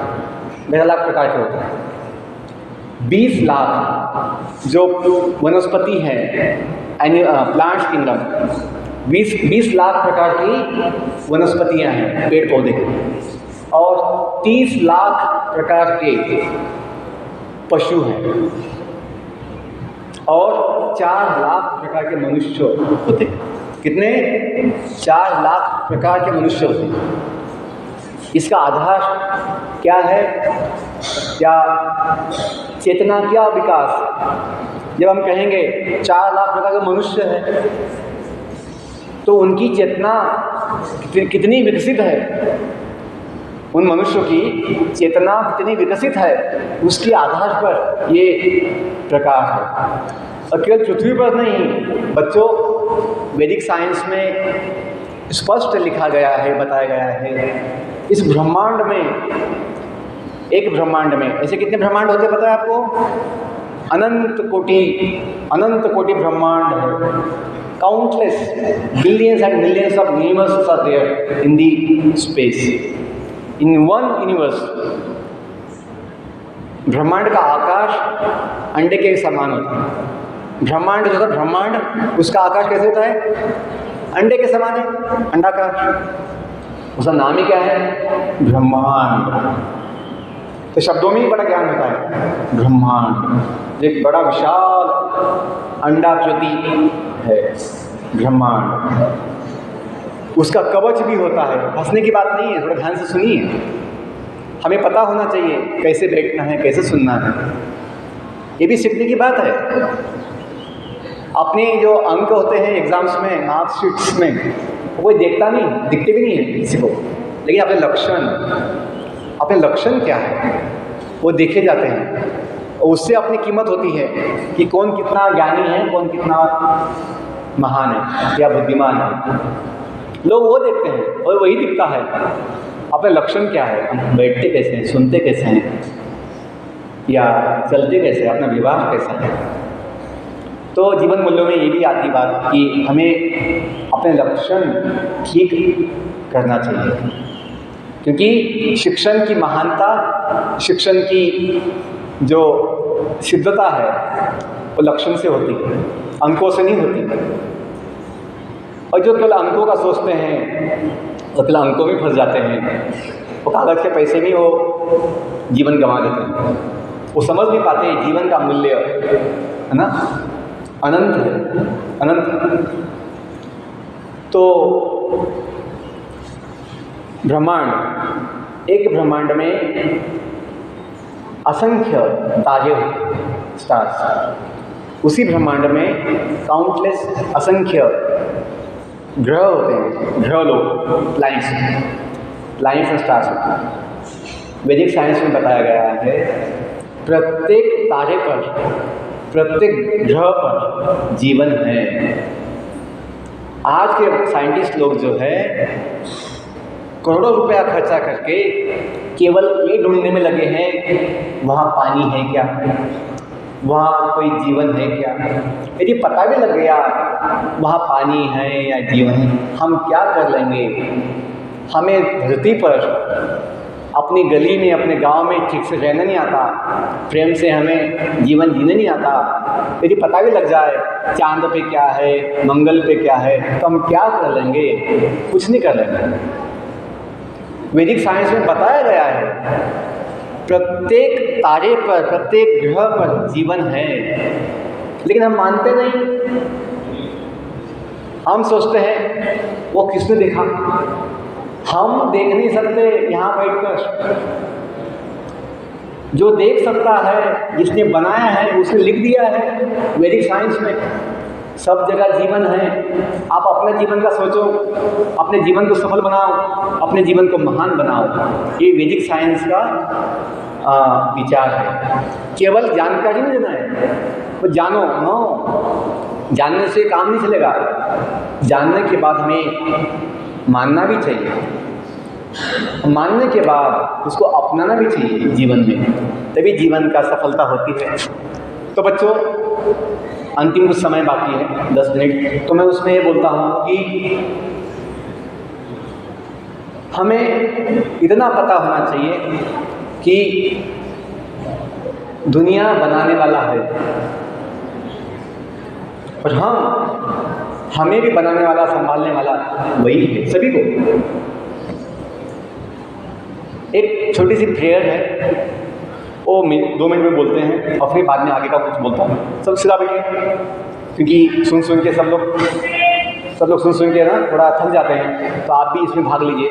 11 लाख प्रकार के होते हैं। 20 लाख जो वनस्पति है, प्लांट्स किंगडम, 20 लाख प्रकार की वनस्पतियां हैं, पेड़ पौधे, और 30 लाख प्रकार के पशु हैं, और 4 लाख प्रकार के मनुष्य होते हैं। कितने? 4 लाख प्रकार के मनुष्य होते हैं। इसका आधार क्या है? क्या चेतना, क्या विकास? जब हम कहेंगे 4 लाख प्रकार के मनुष्य हैं, तो उनकी चेतना कितनी विकसित है? उन मनुष्यों की चेतना कितनी विकसित है, उसके आधार पर ये प्रकाश है। और केवल पृथ्वी पर नहीं बच्चों, वैदिक साइंस में स्पष्ट लिखा गया है, बताया गया है, इस ब्रह्मांड में, एक ब्रह्मांड में ऐसे कितने ब्रह्मांड होते हैं पता है आपको? अनंत कोटि ब्रह्मांड है। Countless billions and millions of universes are there in the space, in one universe. ब्रह्मांड का आकाश अंडे के समान होता है। ब्रह्मांड जो था, ब्रह्मांड, उसका आकाश कैसे होता है? अंडे के समान है, अंडाकार। उसका नाम ही क्या है? ब्रह्मांड। तो शब्दों में ही बड़ा ज्ञान होता है। ब्रह्मांड एक बड़ा विशाल अंडाकृति है, ब्रह्मांड। उसका कवच भी होता है। हंसने की बात नहीं है, थोड़ा ध्यान से सुनिए। हमें पता होना चाहिए कैसे बैठना है, कैसे सुनना है, ये भी सीखने की बात है। अपने जो अंक होते हैं एग्जाम्स में, मार्कशीट्स में, वो कोई देखता नहीं, दिखते भी नहीं है किसी को, लेकिन अपने लक्षण क्या है वो देखे जाते हैं, और उससे अपनी कीमत होती है कि कौन कितना ज्ञानी है, कौन कितना महान है या बुद्धिमान है। लोग वो देखते हैं और वही दिखता है। अपने लक्षण क्या है, हम बैठते कैसे हैं, सुनते कैसे हैं, या चलते कैसे हैं, अपना विवाह कैसा है। तो जीवन मूल्यों में ये भी आती बात कि हमें अपने लक्षण ठीक करना चाहिए, क्योंकि शिक्षण की महानता, शिक्षण की जो सिद्धता है वो लक्षण से होती है, अंकों से नहीं होती। और जो केवल अंकों का सोचते हैं वो केवल अंकों में फंस जाते हैं, वो कागज के पैसे में वो जीवन गंवा देते हैं। वो समझ नहीं पाते जीवन का मूल्य है ना, अनंत है, अनंत। तो ब्रह्मांड, एक ब्रह्मांड में असंख्य तारे होते हैं, स्टार्स। उसी ब्रह्मांड में काउंटलेस, असंख्य ग्रह होते हैं, ग्रह लोग, प्लैनेट्स एंड स्टार्स होते हैं। वैदिक साइंस में बताया गया है प्रत्येक तारे पर, प्रत्येक ग्रह पर जीवन है। आज के साइंटिस्ट लोग जो है करोड़ों रुपया खर्चा करके केवल ये ढूंढने में लगे हैं वहाँ पानी है क्या, वहाँ कोई जीवन है क्या। यदि पता भी लग गया वहाँ पानी है या जीवन है, हम क्या कर लेंगे। हमें धरती पर अपनी गली में अपने गांव में ठीक से रहना नहीं आता, प्रेम से हमें जीवन जीने नहीं आता। यदि पता भी लग जाए चांद पे क्या है, मंगल पे क्या है, तो हम क्या कर लेंगे, कुछ नहीं कर लेंगे। वैदिक साइंस में बताया गया है प्रत्येक तारे पर, प्रत्येक ग्रह पर जीवन है, लेकिन हम मानते नहीं। हम सोचते हैं वो किसने देखा, हम देख नहीं सकते यहाँ बैठकर। जो देख सकता है, जिसने बनाया है, उसने लिख दिया है वैदिक साइंस में, सब जगह जीवन है। आप अपने जीवन का सोचो, अपने जीवन को सफल बनाओ, अपने जीवन को महान बनाओ। ये वैदिक साइंस का विचार है। केवल जानकारी नहीं देना है, तो जानो। नो, जानने से काम नहीं चलेगा, जानने के बाद हमें मानना भी चाहिए, मानने के बाद उसको अपनाना भी चाहिए जीवन में, तभी जीवन का सफलता होती है। तो बच्चों, अंतिम कुछ समय बाकी है 10 मिनट, तो मैं उसमें ये बोलता हूँ कि हमें इतना पता होना चाहिए कि दुनिया बनाने वाला है और हमें भी बनाने वाला, संभालने वाला वही है, सभी को। एक छोटी सी प्रेयर है, वो 2 मिनट में बोलते हैं और फिर बाद में आगे का कुछ बोलता हूँ। सब सीधा बैठिए, क्योंकि सुन के सब लोग सुन के ना थोड़ा थक जाते हैं, तो आप भी इसमें भाग लीजिए।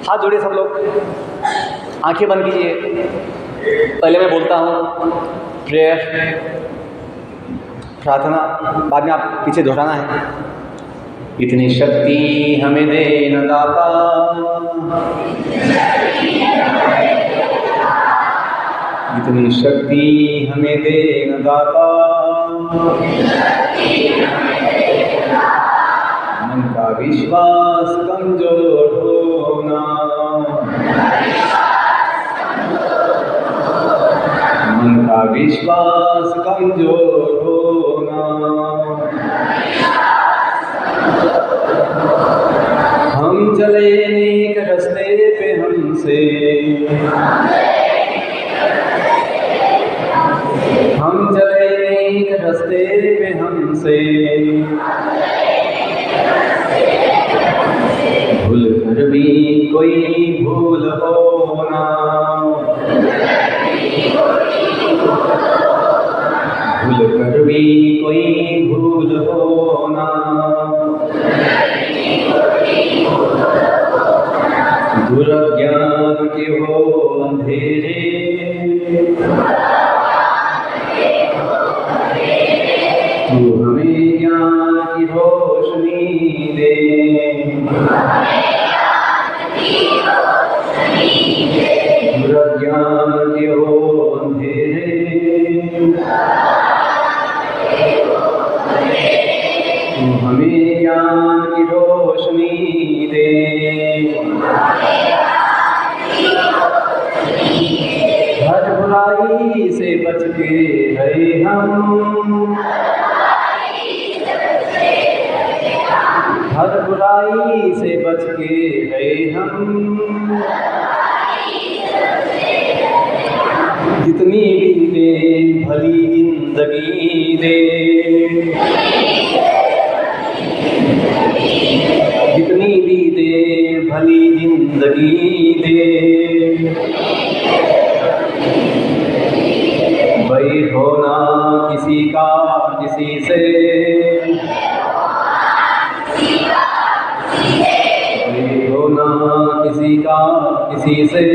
हाथ जोड़िए सब लोग, आंखें बंद कीजिए। पहले मैं बोलता हूँ प्रेयर, प्रार्थना, बाद में आप पीछे दोहराना है। इतनी शक्ति हमें दे न दाता, इतनी शक्ति हमें दे न दाता, मन का विश्वास कमजोर होना, मन का विश्वास कमजोर होना, हम चले नेक रास्ते पे हमसे, हम चले नेक रास्ते पे हमसे, भूल कर भी कोई भूल होना, भूल कर भी कोई भूल होना, दुर्ज्ञान के हो अंधेरे, तू हमें ज्ञान की रोशनी दे, दुर्ज्ञान के हो अंधेरे, तू हमें ज्ञान की रोशनी दे, हर बुराई से बच के रहे हम, हर बुराई से बच के रहे हम, जितनी भी दे भली जिंदगी दे, जितनी भी दे भली जिंदगी दे, वही होना किसी का किसी से, वही होना किसी का किसी से,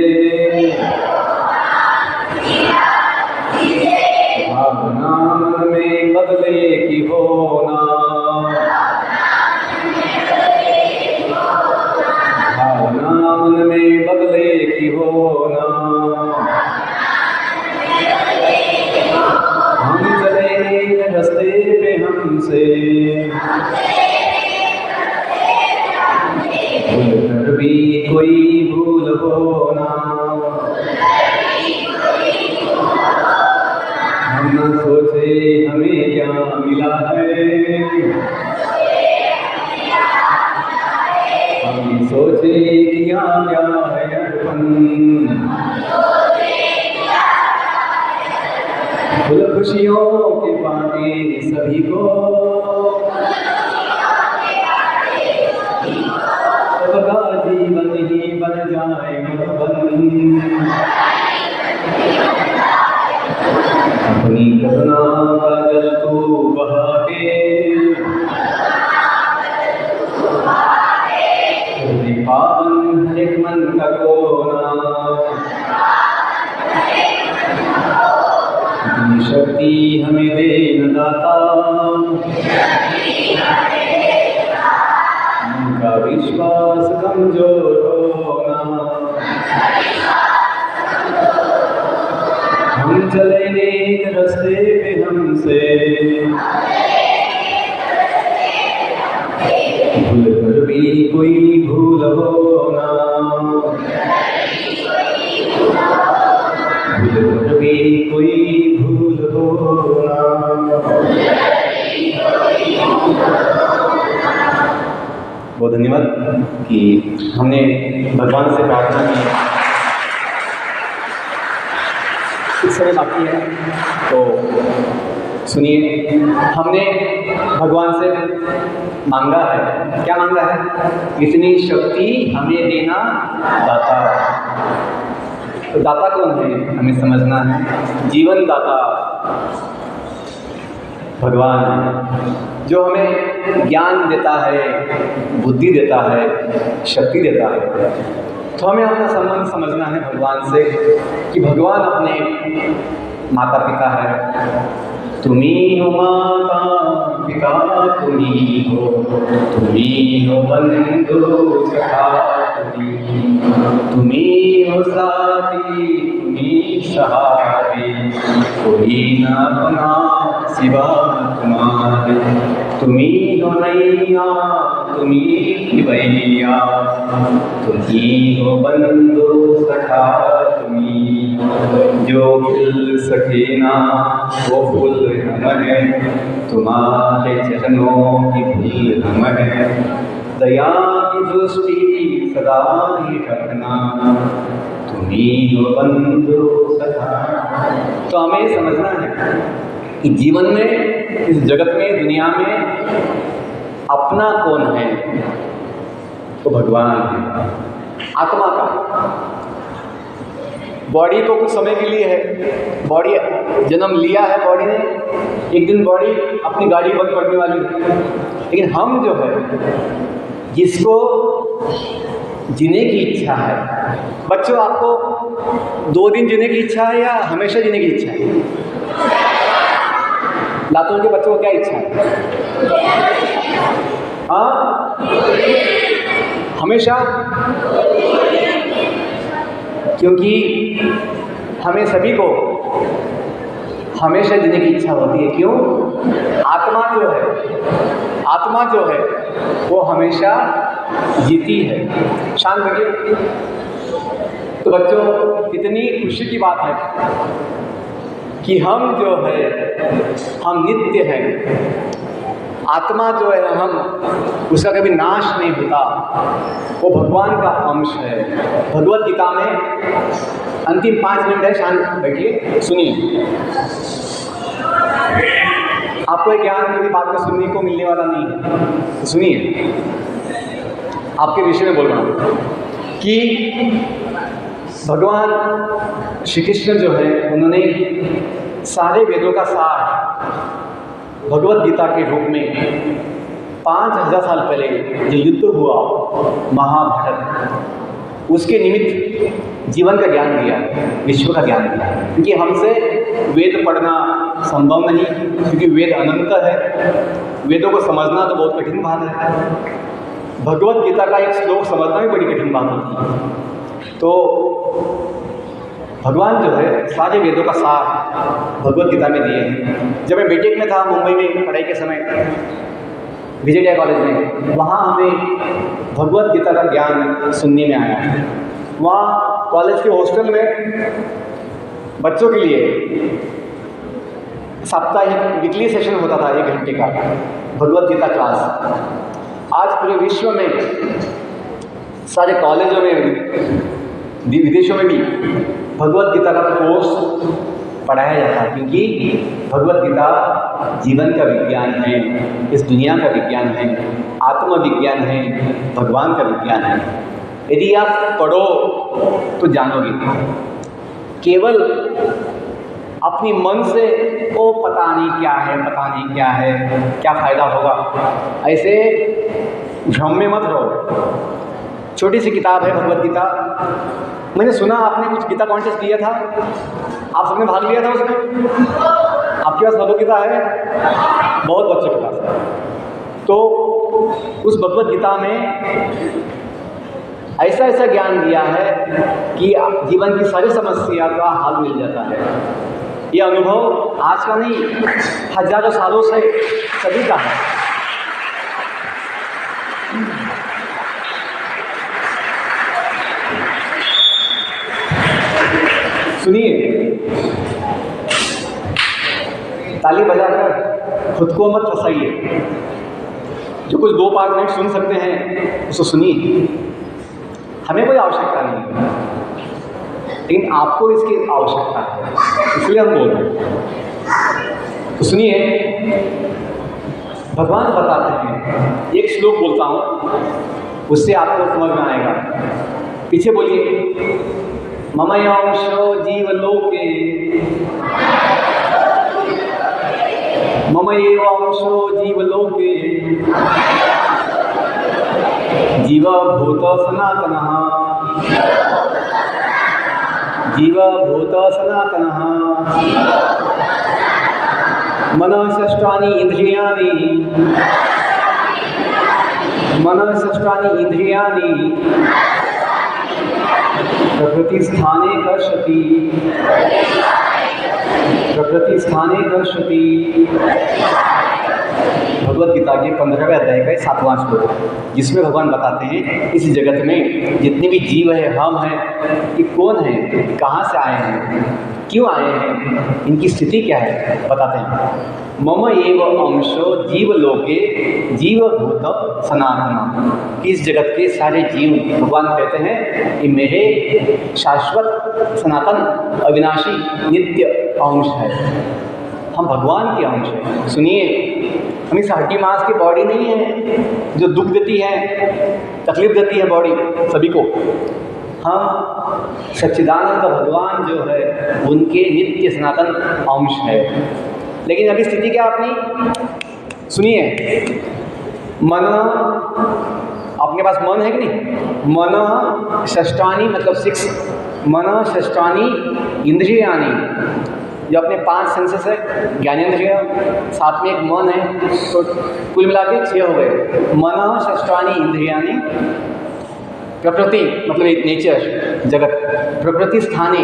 भावना मन में बदले की होना, भावना मन में बदले की होना, हम चले रास्ते पे हमसे, भूल कर भी कोई भूल हो ना, हम न सोचे हमें क्या मिला है, हम सोचे किया क्या है अर्पण, फुल खुशियों के बाटे सभी को, सबका जीवन ही बन जाए मधुबन, अपनी करुणा का जल तू बहा के, पावन एक मन का कोना, इतनी शक्ति हमें दे न दाता, उनका विश्वास कमजोर होना, हम चले नेक रास्ते पे हमसे, भूल कर भी कोई भूल हो ना, भूल कर भी कोई भूल हो ना। बहुत धन्यवाद कि हमने भगवान से प्रार्थना की। कुछ समय बाकी है तो सुनिए, हमने भगवान से मांगा है, क्या मांगा है? इतनी शक्ति हमें देना दाता। तो दाता कौन है हमें समझना है। जीवन दाता भगवान है, जो हमें ज्ञान देता है, बुद्धि देता है, शक्ति देता है। तो हमें अपना संबंध समझना है भगवान से कि भगवान अपने माता पिता है। तुम्ही हो माता पिता, तुम्ही हो बंधु सखा, तुम्ही हो साथी, तुम्ही सहारे, कोई न अपना सिवा तुम्हारे। तुम्ही हो नैया, तुम्ही भैया, तुम्ही हो बंधु सखा, तुम्ही जो खिल सके ना वो फूल हम हैं, तुम्हारे चरणों की फूल हम हैं। दया की दृष्टि सदा ही रखना, तुम्ही हो बंधु सखा। तो हमें समझना है कि जीवन में, इस जगत में, दुनिया में अपना कौन है? तो भगवान है। आत्मा का बॉडी तो कुछ समय के लिए है, बॉडी जन्म लिया है बॉडी ने, एक दिन बॉडी अपनी गाड़ी बंद करने वाली है। लेकिन हम जो है, जिसको जीने की इच्छा है, बच्चों आपको 2 दिन जीने की इच्छा है या हमेशा जीने की इच्छा है? लातूर के बच्चों को क्या इच्छा है? हाँ, हमेशा, क्योंकि हमें सभी को हमेशा जीने की इच्छा होती है। क्यों? आत्मा जो है वो हमेशा जीती है। शांत रहिए। तो बच्चों, इतनी खुशी की बात है कि हम जो है, हम नित्य हैं। आत्मा जो है, हम उसका कभी नाश नहीं होता, वो भगवान का अंश है। भगवत गीता में अंतिम 5 मिनट है, शांत बैठिए, सुनिए। आपको एक ज्ञान की बात को सुनने को मिलने वाला नहीं है, तो सुनिए। आपके विषय में बोल रहा हूँ कि भगवान श्री कृष्ण जो है, उन्होंने सारे वेदों का सार भगवत गीता के रूप में 5000 साल पहले जो युद्ध हुआ महाभारत, उसके निमित्त जीवन का ज्ञान दिया, विश्व का ज्ञान दिया। क्योंकि हमसे वेद पढ़ना संभव नहीं, क्योंकि वेद अनंत है, वेदों को समझना तो बहुत कठिन बात है। भगवत गीता का एक श्लोक समझना भी बड़ी कठिन बात होती है। तो भगवान जो है सारे वेदों का सार भगवत गीता में दिए हैं। जब मैं बीटेक में था मुंबई में पढ़ाई के समय, VJTI कॉलेज में, वहाँ हमें भगवत गीता का ज्ञान सुनने में आया। वहाँ कॉलेज के हॉस्टल में बच्चों के लिए साप्ताहिक वीकली सेशन होता था 1 घंटे का भगवत गीता क्लास। आज पूरे विश्व में सारे कॉलेजों में, विदेशों में भी भगवत गीता का कोर्स पढ़ाया जाता है, क्योंकि भगवत गीता जीवन का विज्ञान है, इस दुनिया का विज्ञान है, आत्मविज्ञान है, भगवान का विज्ञान है। यदि आप पढ़ो तो जानोगे, केवल अपनी मन से ओ पता नहीं क्या है, पता नहीं क्या है, क्या फ़ायदा होगा, ऐसे भ्रम में मत रहो। छोटी सी किताब है भगवत गीता। मैंने सुना आपने कुछ गीता कॉन्टेस्ट किया था, आप सबने भाग लिया था उसमें? आपके पास भगवत गीता है? बहुत बच्चों के पास है। तो उस भगवत गीता में ऐसा ऐसा ज्ञान दिया है कि जीवन की सारी समस्या का हल मिल जाता है। ये अनुभव आज का नहीं, हजारों सालों से सभी का है। सुनिए, ताली बजाकर खुद को मत फंसाइए। जो कुछ 2-5 मिनट सुन सकते हैं उसको सुनिए, हमें कोई आवश्यकता नहीं है, लेकिन आपको इसकी आवश्यकता है, इसलिए हम बोल रहे हैं। तो सुनिए, भगवान बताते हैं, एक श्लोक बोलता हूँ, उससे आपको समझ में आएगा। पीछे बोलिए, ममयांशो जीवलोके मम एवांशो जीवलोके जीवभूत सनातनः जीवभूत सनातनः मनःषष्ठानि इंद्रियाणि मनःषष्ठानि इंद्रियाणि प्रकृति स्थाने कर्षति प्रकृति स्थाने कर्षति। भगवत गीता के 15वें अध्याय का 7वां श्लोक, जिसमें भगवान बताते हैं इस जगत में जितने भी जीव है, हम हैं, कि कौन है, कहाँ से आए हैं, क्यों आए हैं, इनकी स्थिति क्या है, बताते हैं। मम एव अंशो जीवलोके जीवभूत सनातन। इस जगत के सारे जीव, भगवान कहते हैं, ये मेरे शाश्वत सनातन अविनाशी नित्य अंश है। हम भगवान के अंश हैं। सुनिए, हम इस हड्डी मांस की बॉडी नहीं है जो दुख देती है, तकलीफ देती है बॉडी सभी को। हम सच्चिदानंद भगवान जो है उनके नित्य सनातन अंश है। लेकिन अभी स्थिति क्या अपनी? सुनिए, मन, आपके पास मन है कि नहीं? मन षष्ठानि मतलब 6, मन षष्ठानि इंद्रियाणि, जो अपने 5 सेंसेस है, ज्ञानेंद्रिय, साथ में एक मन है, तो कुल मिला के 6 हो गए। मन षष्ठानि इंद्रियाणि, प्रकृति मतलब एक नेचर, जगत, प्रकृति स्थाने,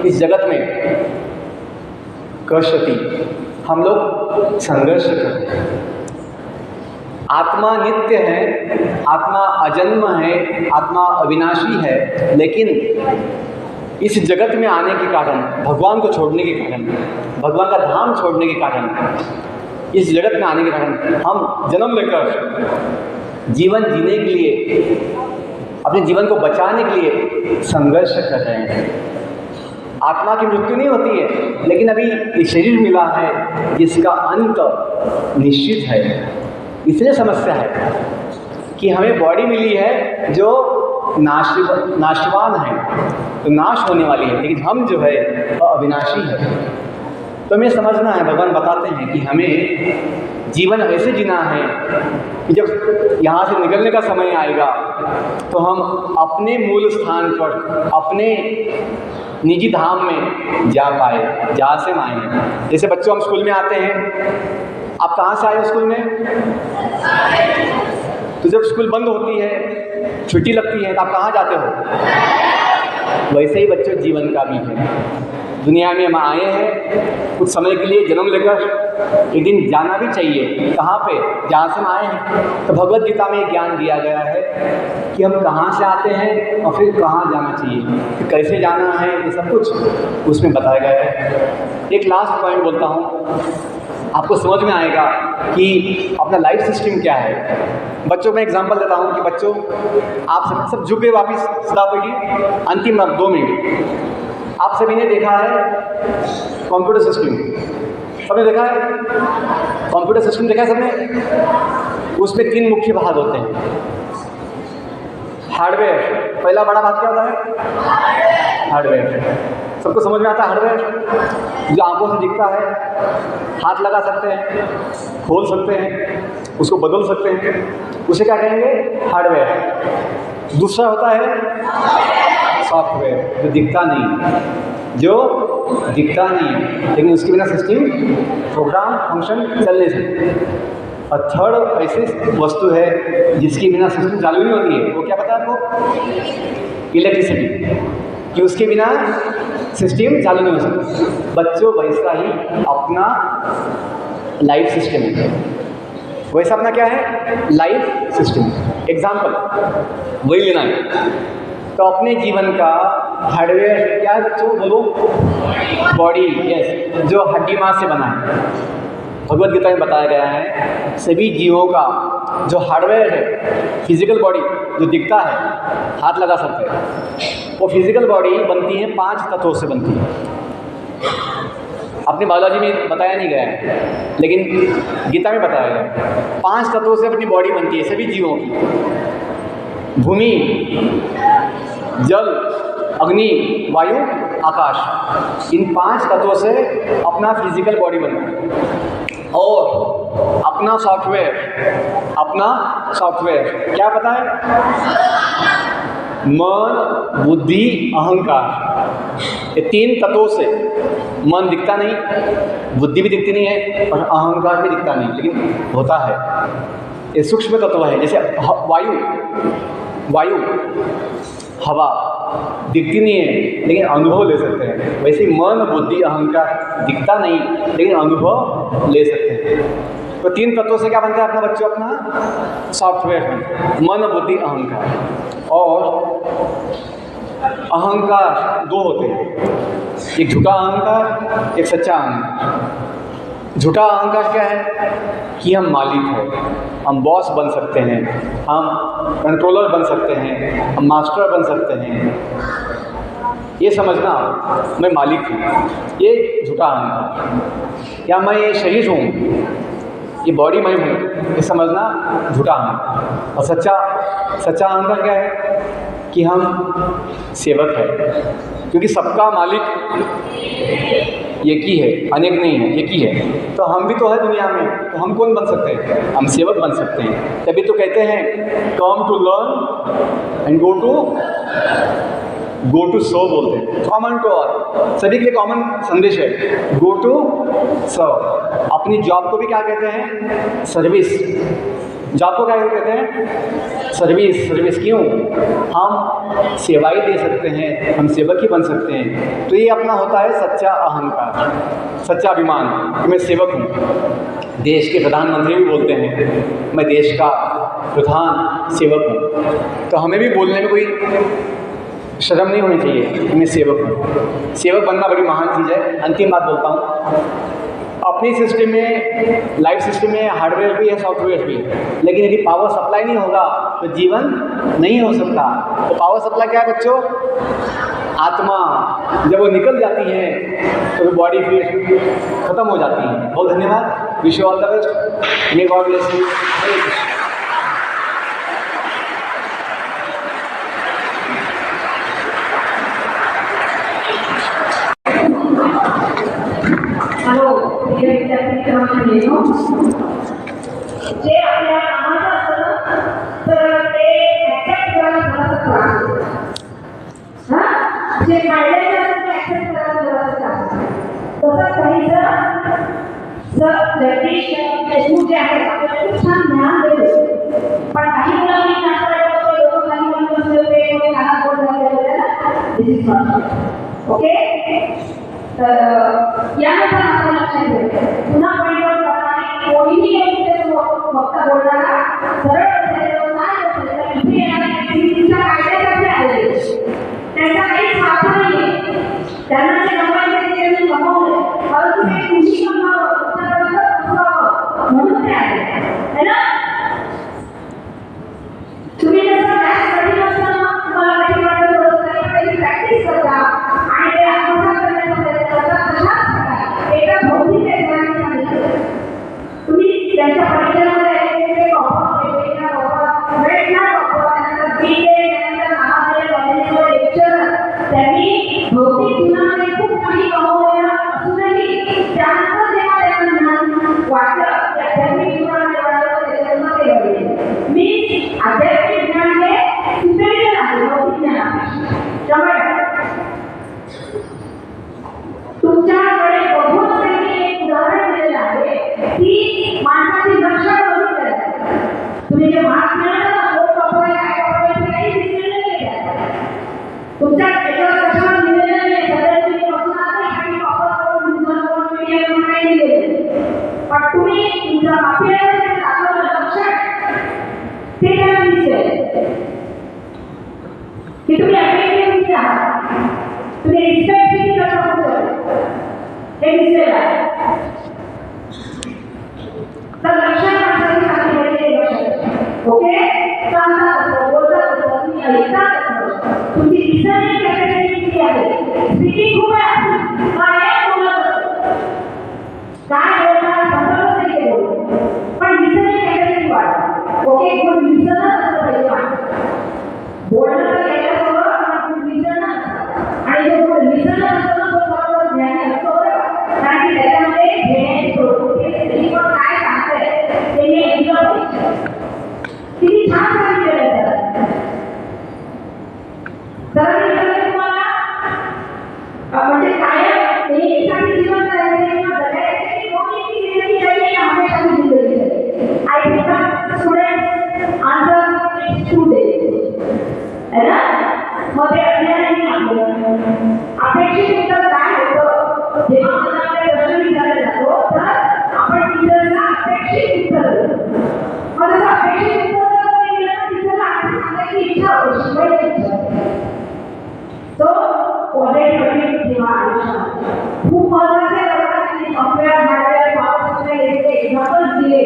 इस जगत में कर्षति, हम लोग संघर्ष करते हैं। आत्मा नित्य है, आत्मा अजन्म है, आत्मा अविनाशी है, लेकिन इस जगत में आने के कारण, भगवान को छोड़ने के कारण, भगवान का धाम छोड़ने के कारण, इस जगत में आने के कारण हम जन्म लेकर जीवन जीने के लिए, अपने जीवन को बचाने के लिए संघर्ष कर रहे हैं। आत्मा की मृत्यु नहीं होती है, लेकिन अभी ये शरीर मिला है जिसका अंत निश्चित है। इसलिए समस्या है कि हमें बॉडी मिली है जो नाशवान है, तो नाश होने वाली है, लेकिन हम जो है वो अविनाशी है। तो हमें समझना है, भगवान बताते हैं कि हमें जीवन ऐसे जीना है कि जब यहाँ से निकलने का समय आएगा तो हम अपने मूल स्थान पर, अपने निजी धाम में जा पाए, जहाँ से हम आए हैं। जैसे बच्चों, हम स्कूल में आते हैं, आप कहाँ से आए हो स्कूल में? तो जब स्कूल बंद होती है, छुट्टी लगती है, तो आप कहाँ जाते हो? वैसे ही बच्चों जीवन का भी है। दुनिया में हम आए हैं कुछ समय के लिए जन्म लेकर, एक दिन जाना भी चाहिए। कहाँ पे? जहाँ से हम आए हैं। तो भगवद गीता में ज्ञान दिया गया है कि हम कहाँ से आते हैं और फिर कहाँ जाना चाहिए, फिर कैसे जाना है, ये सब कुछ उसमें बताया गया है। एक लास्ट पॉइंट बोलता हूँ, आपको समझ में आएगा कि अपना लाइफ सिस्टम क्या है। बच्चों में एग्जांपल देता हूँ कि बच्चों आप सब झुक गए, वापिस सदा बैठिए, अंतिम 2 मिनट। आप सभी ने देखा है कंप्यूटर सिस्टम, सबने देखा है कंप्यूटर सिस्टम, देखा है सबने? उसमें 3 मुख्य भाग होते हैं। हार्डवेयर, पहला बड़ा भाग क्या होता है? हार्डवेयर। सबको समझ में आता है हार्डवेयर? जो आंखों से दिखता है, हाथ लगा सकते हैं, खोल सकते हैं, उसको बदल सकते हैं, उसे क्या कहेंगे? हार्डवेयर। दूसरा होता है सॉफ्टवेयर, जो दिखता नहीं, जो दिखता नहीं लेकिन उसके बिना सिस्टम, प्रोग्राम, फंक्शन चल नहीं सकते। और थर्ड ऐसी वस्तु है जिसके बिना सिस्टम चालू नहीं होती है, वो क्या पता है आपको? इलेक्ट्रिसिटी, कि उसके बिना सिस्टम चालू नहीं हो सकता। बच्चों वैसा ही अपना लाइफ सिस्टम है, वैसा अपना क्या है? Life system. एग्जाम्पल वही लेना है। तो अपने जीवन का हार्डवेयर क्या है बच्चों? बोलो। बॉडी, यस, जो हड्डी मांस से बना है। भगवद गीता में बताया गया है सभी जीवों का जो हार्डवेयर है, फिजिकल बॉडी जो दिखता है, हाथ लगा सकते हैं, वो फिजिकल बॉडी बनती है 5 तत्वों से बनती है। अपनी बायोलॉजी में बताया नहीं गया है, लेकिन गीता में बताया गया है 5 तत्वों से अपनी बॉडी बनती है सभी जीवों की। भूमि, जल, अग्नि, वायु, आकाश, इन 5 तत्वों से अपना फिजिकल बॉडी बनता है। और अपना सॉफ्टवेयर क्या पता है? मन, बुद्धि, अहंकार, ये 3 तत्वों से। मन दिखता नहीं, बुद्धि भी दिखती नहीं है और अहंकार भी दिखता नहीं, लेकिन होता है। ये सूक्ष्म तत्व है। जैसे वायु, हवा दिखती नहीं है लेकिन अनुभव ले सकते हैं, वैसे मन, बुद्धि, अहंकार दिखता नहीं लेकिन अनुभव ले सकते हैं। तो 3 तत्वों से क्या बनता है अपना बच्चों? अपना सॉफ्टवेयर, मन, बुद्धि, अहंकार। और अहंकार 2 होते हैं, एक झूठा अहंकार, एक सच्चा अहंकार। झूठा अहंकार क्या है? कि हम मालिक हैं, हम बॉस बन सकते हैं, हम कंट्रोलर बन सकते हैं, हम मास्टर बन सकते हैं। ये समझना मैं मालिक हूँ, ये झूठा अहंकार। या मैं ये शरीर हूँ, ये बॉडी मैं हूँ, ये समझना झूठा अहंकार। और सच्चा अहंकार क्या है? कि हम सेवक हैं, क्योंकि सबका मालिक एक ही है, अनेक नहीं है, एक ही है। तो हम भी तो है दुनिया में, तो हम कौन बन सकते हैं? हम सेवक बन सकते हैं। तभी तो कहते हैं come to learn and go to serve बोलते हैं। कॉमन टू ऑल, सभी के लिए कॉमन संदेश है, गो टू सर्व। अपनी जॉब को भी क्या कहते हैं? सर्विस। जॉब को क्या कहते हैं? सर्विस। क्यों? हम सेवाएं दे सकते हैं, हम सेवक ही बन सकते हैं। तो ये अपना होता है सच्चा अहंकार, सच्चा अभिमान कि मैं सेवक हूँ। देश के प्रधानमंत्री भी बोलते हैं मैं देश का प्रधान सेवक हूँ। तो हमें भी बोलने में कोई शर्म नहीं होनी चाहिए कि मैं सेवक हूँ। सेवक बनना बड़ी महान चीज़ है। अंतिम बात बोलता हूँ, अपनी सिस्टम में, लाइफ सिस्टम में हार्डवेयर भी है, सॉफ्टवेयर भी है, लेकिन यदि पावर सप्लाई नहीं होगा तो जीवन नहीं हो सकता। तो पावर सप्लाई क्या है बच्चों? आत्मा। जब वो निकल जाती है तो बॉडी फिर खत्म हो जाती है। बहुत धन्यवाद। Wish you all the best. May God bless you. Hello, प्रिय विद्यार्थी मित्रांनो, जे आपल्या कामाचं असतं ना, तर ते ॲक्सेप्ट करायला थोडासा त्रास होतो. हां, जे काढलेलं असतं ते ॲक्सेप्ट करायला थोडासा त्रास होतो. तसंच काही जगदीश देशमुख जे आहेत आपल्याला खूप छान ज्ञान देतो, पण काही मुलांनी असं वाटतं की लोक काही म्हणत असले होते, कोणी कानात बोट घातले होते ना, दिस इज नॉट ओके. तर यानुसार आपण लक्षात घ्यायचं. पुन्हा पॉईंट आउट करताना कोणीही एक वक्ता बोलणारा सरळ असेल काय असेल इथे येणाऱ्या व्यक्तीच्या कायद्यासाठी आलेले त्यांचा काही स्वार्थ नाहीये. त्यांना जे कमवायचे ते त्यांनी कमवले परंतु ते तुम्ही कमवावं म्हणून ते आले है ना. तुम्ही जसं मॅच कठीण असताना तुम्हाला काही वाटत प्रॅक्टिस करता आणि ते आत्मसात करण्याचा प्रयत्न करता तशाच प्रकारे एका भौतिक यंत्राने सांगितलं तुम्ही त्यांच्या परिचयामध्ये त्यांनी भौतिक जीवनामध्ये खूप काही कमवलेलं असूनही त्यानंतर जेव्हा त्यांना ज्ञान वाटलं की आध्यात्मिक जीवनामध्ये वाढलं त्याच्यातून ते घडले. मी आध्यात्मिक ज्ञान हे सुपेरियर आहे भौतिक ज्ञानापेक्षा. त्यामुळे तुमच्याकडे बघून त्यांनी एक उदाहरण दिलेलं आहे की माणसाची रक्षा बघितलं आहे. तुम्ही जे मास्क मिळालं ना कोट वापराय काय वापरायचं काही दिसलेलं नाही. तुमच्या त्याच्यावर कशावर दिलेलं नाही सगळ्या तुम्ही बसून आणि वापर करून करून मीडिया नाही दिलेले पण तुम्ही तुमच्या आपल्याला दाखवलं लक्षात ते त्याला दिसेल की तुम्ही अटेंटिव्ह किती आहात तुम्ही रिस्पेक्ट किती करता हे दिसेल आहे. तर लक्षात माणसाची सांगितलेले लक्षात ओके सांगता असं बोलता असं तुम्ही ऐकता असं तुमची लिसनिंग कॅपॅसिटी किती आहे स्पीकिंग खूप आहे काय बोलत काय बोलणार समजत नाही ते बोलत पण लिसनिंग कॅपॅसिटी वाढ ओके कोण लिसनर असं पाहिजे बोलणं तर याच्यासोबत लिसनर आणि जो कोण लिसनर असतो ना तो बरोबर ज्ञानी असतो कारण की त्याच्यामध्ये घेण्याची प्रवृत्ती पण काय सांगतंय ते मी ऐकलं किती छान सांगितलेलं आहे सर तुम्हाला म्हणजे कायम नेहमीसाठी जीवन करायचे किंवा जगायचे की कोणी जिंदगी नाही हमेशा जिंदगी है. I think students answer is 2 days है ना. मग ते अज्ञानाने आपलं अपेक्षित उत्तर काय होतं जेव्हा आपल्याला प्रश्न विचारला जातो तर आपण टीचरला अपेक्षित उत्तर देतो. मग जसं अपेक्षित उत्तर टीचरला आपण सांगायची इच्छा होती शिकवायची तो पॉझिटिव्ह जेव्हा आयुष्यात खूप महत्त्वाचे वर्गात सॉफ्टवेअर हार्डवेअर पॉवर सप्लाय याचे एक्झाम्पल्स दिले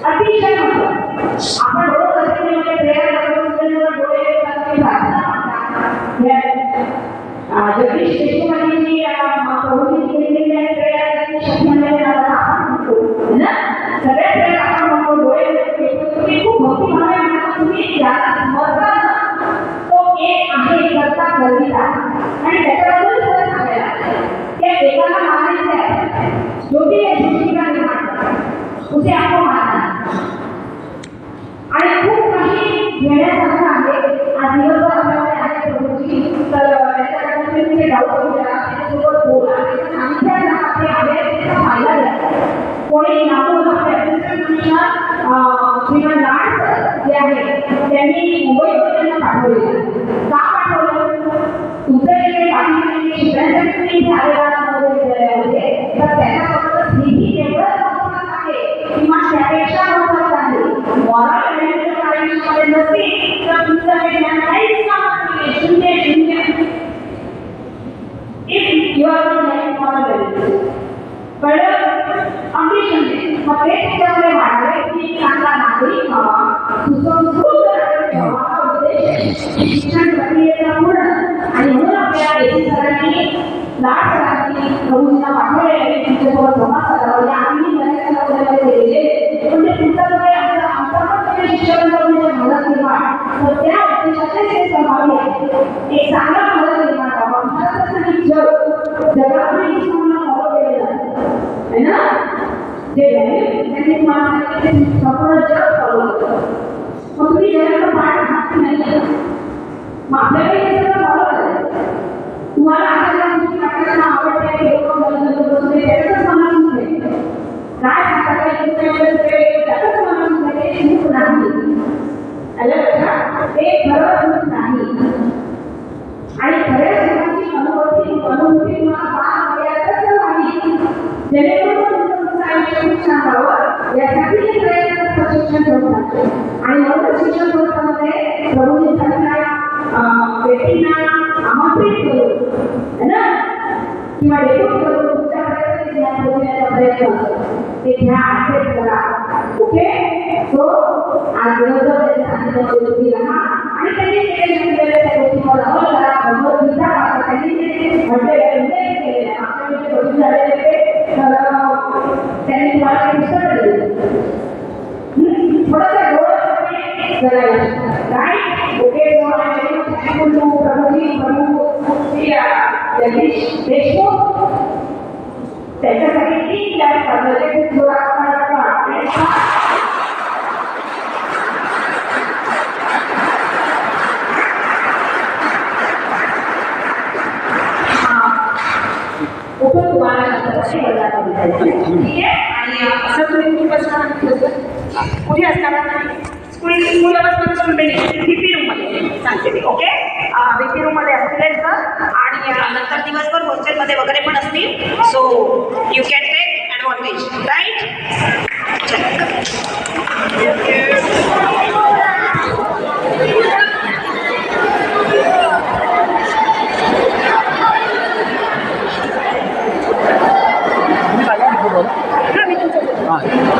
अतिशय महत्त्वाचे. आपण रोज असेंब्लीमध्ये प्रेयर करतो डोळे प्रार्थना जगदीश देशमुखांनी प्रभूंनी केलेली आहे प्रेयर शक्तीमध्ये आपण म्हणतो ना सगळ्या प्रेयर आपण म्हणतो डोळे तुम्ही खूप भक्तिभावे म्हणता तुम्ही ज्याला समजता तो एक आहे करता गरजेचा आणि त्याच्याबद्दल थोडं सांगायला त्या एकाला मानायचे आहे जो भी है दृष्टिका निर्माण करता उसे आपको मानना आणि खूप काही घेण्यासारखं आहे. आज दिवसभर आपल्याकडे आहे प्रभूची तर त्याच्याकडे तुम्ही डाऊट विचारा त्याच्यासोबत बोला त्याच्या सांगितल्या आपले अभ्यासाचा फायदा घ्या. कोणी नागपूर आपले असिस्टंट कमिशनर श्रीमान लाड जे आहे त्यांनी मुंबईमध्ये त्यांना पाठवलेलं का पाठवलं तुमचं जे बाकी शिकण्यासाठी तुम्ही इथे आलेला विद्यालयामध्ये तर त्याच्याबरोबर निधी तेवढंच महत्त्वाचं आहे किंवा त्यापेक्षा महत्त्वाचं आहे. मॉरल व्हॅल्यूच्या आयुष्यामध्ये नसतील तर तुमचं हे ज्ञान काहीच कामात नाही. शून्य if you are not like moral values कळलं अगदी शून्य. मग ते त्याच्यामध्ये वाढले की चांगला नागरिक व्हावा सुसंस्कृत व्हावा उद्देश शिक्षण प्रक्रियेचा पूर्ण आणि म्हणून आपल्याला एसी सरांनी लाट सरांनी प्रभूंना पाठवले तुमच्यासोबत संवाद साधावा आम्ही बऱ्याच केलेले म्हणजे तुमचा जो आमचा पण शिक्षकांचा मदत निर्माण तर त्या उद्देशाचे ते सहभागी आहे. एक चांगला मदत निर्माण व्हावा भारताचं आणि जगामध्ये तुम्हाला फॉलो केलेलं आहे ना जे त्यांनी तुम्हाला संपूर्ण जग फॉलो करतं. मग तुम्ही जगाचा पाठ हात नाही मग आपल्याला हे सगळं फॉलो करायचं. तुम्हाला आता गोष्टी वाटताना आवडते त्याच्यातच समाज नाही काय सांगतात त्यातच समाज नाही खूप नाही ते खरं नाही आणि खऱ्या सुखाची अनुभूती तुम्हाला जेणेकरून तुमचं आयुष्य खूप छान व्हावं यासाठी हे प्रयत्न प्रशिक्षण होतात आणि म्हणून शिक्षण संस्थांमध्ये प्रभूजी सारख्या व्यक्तींना आमंत्रित करून है ना किंवा डेप्यूट करून तुमच्यापर्यंत ज्ञान पोहोचण्याचा प्रयत्न ते घ्या ऍक्सेप्ट करा ओके सो आज दिवसभर त्याचे सांगितलं तुम्ही राहा आणि त्यांनी केलेल्या त्या गोष्टीवर अमल करा भगवद्गीता वाचा त्यांनी म्हटलेलं उल्लेख केलेला आपल्या जे गोष्टी झालेले ते त्यांनी तुम्हाला पुस्तक दिलं थोडंसं डोळं करायला right okay so I am thankful to Prabhuji Prabhu Shri Jagdish Deshmukh त्याच्यासाठी 3 लाख साधले जो आपल्याला ओपन तुम्हाला कशी वर्गात ठीक आहे आणि असं तुम्ही बसणार कुठे असणार स्कूल बसमध्ये बीपी रूममध्ये सांगते मी ओके बीपी रूममध्ये असतील आणि नंतर दिवसभर हॉस्टेलमध्ये वगैरे पण असतील so you can take advantage right हाँ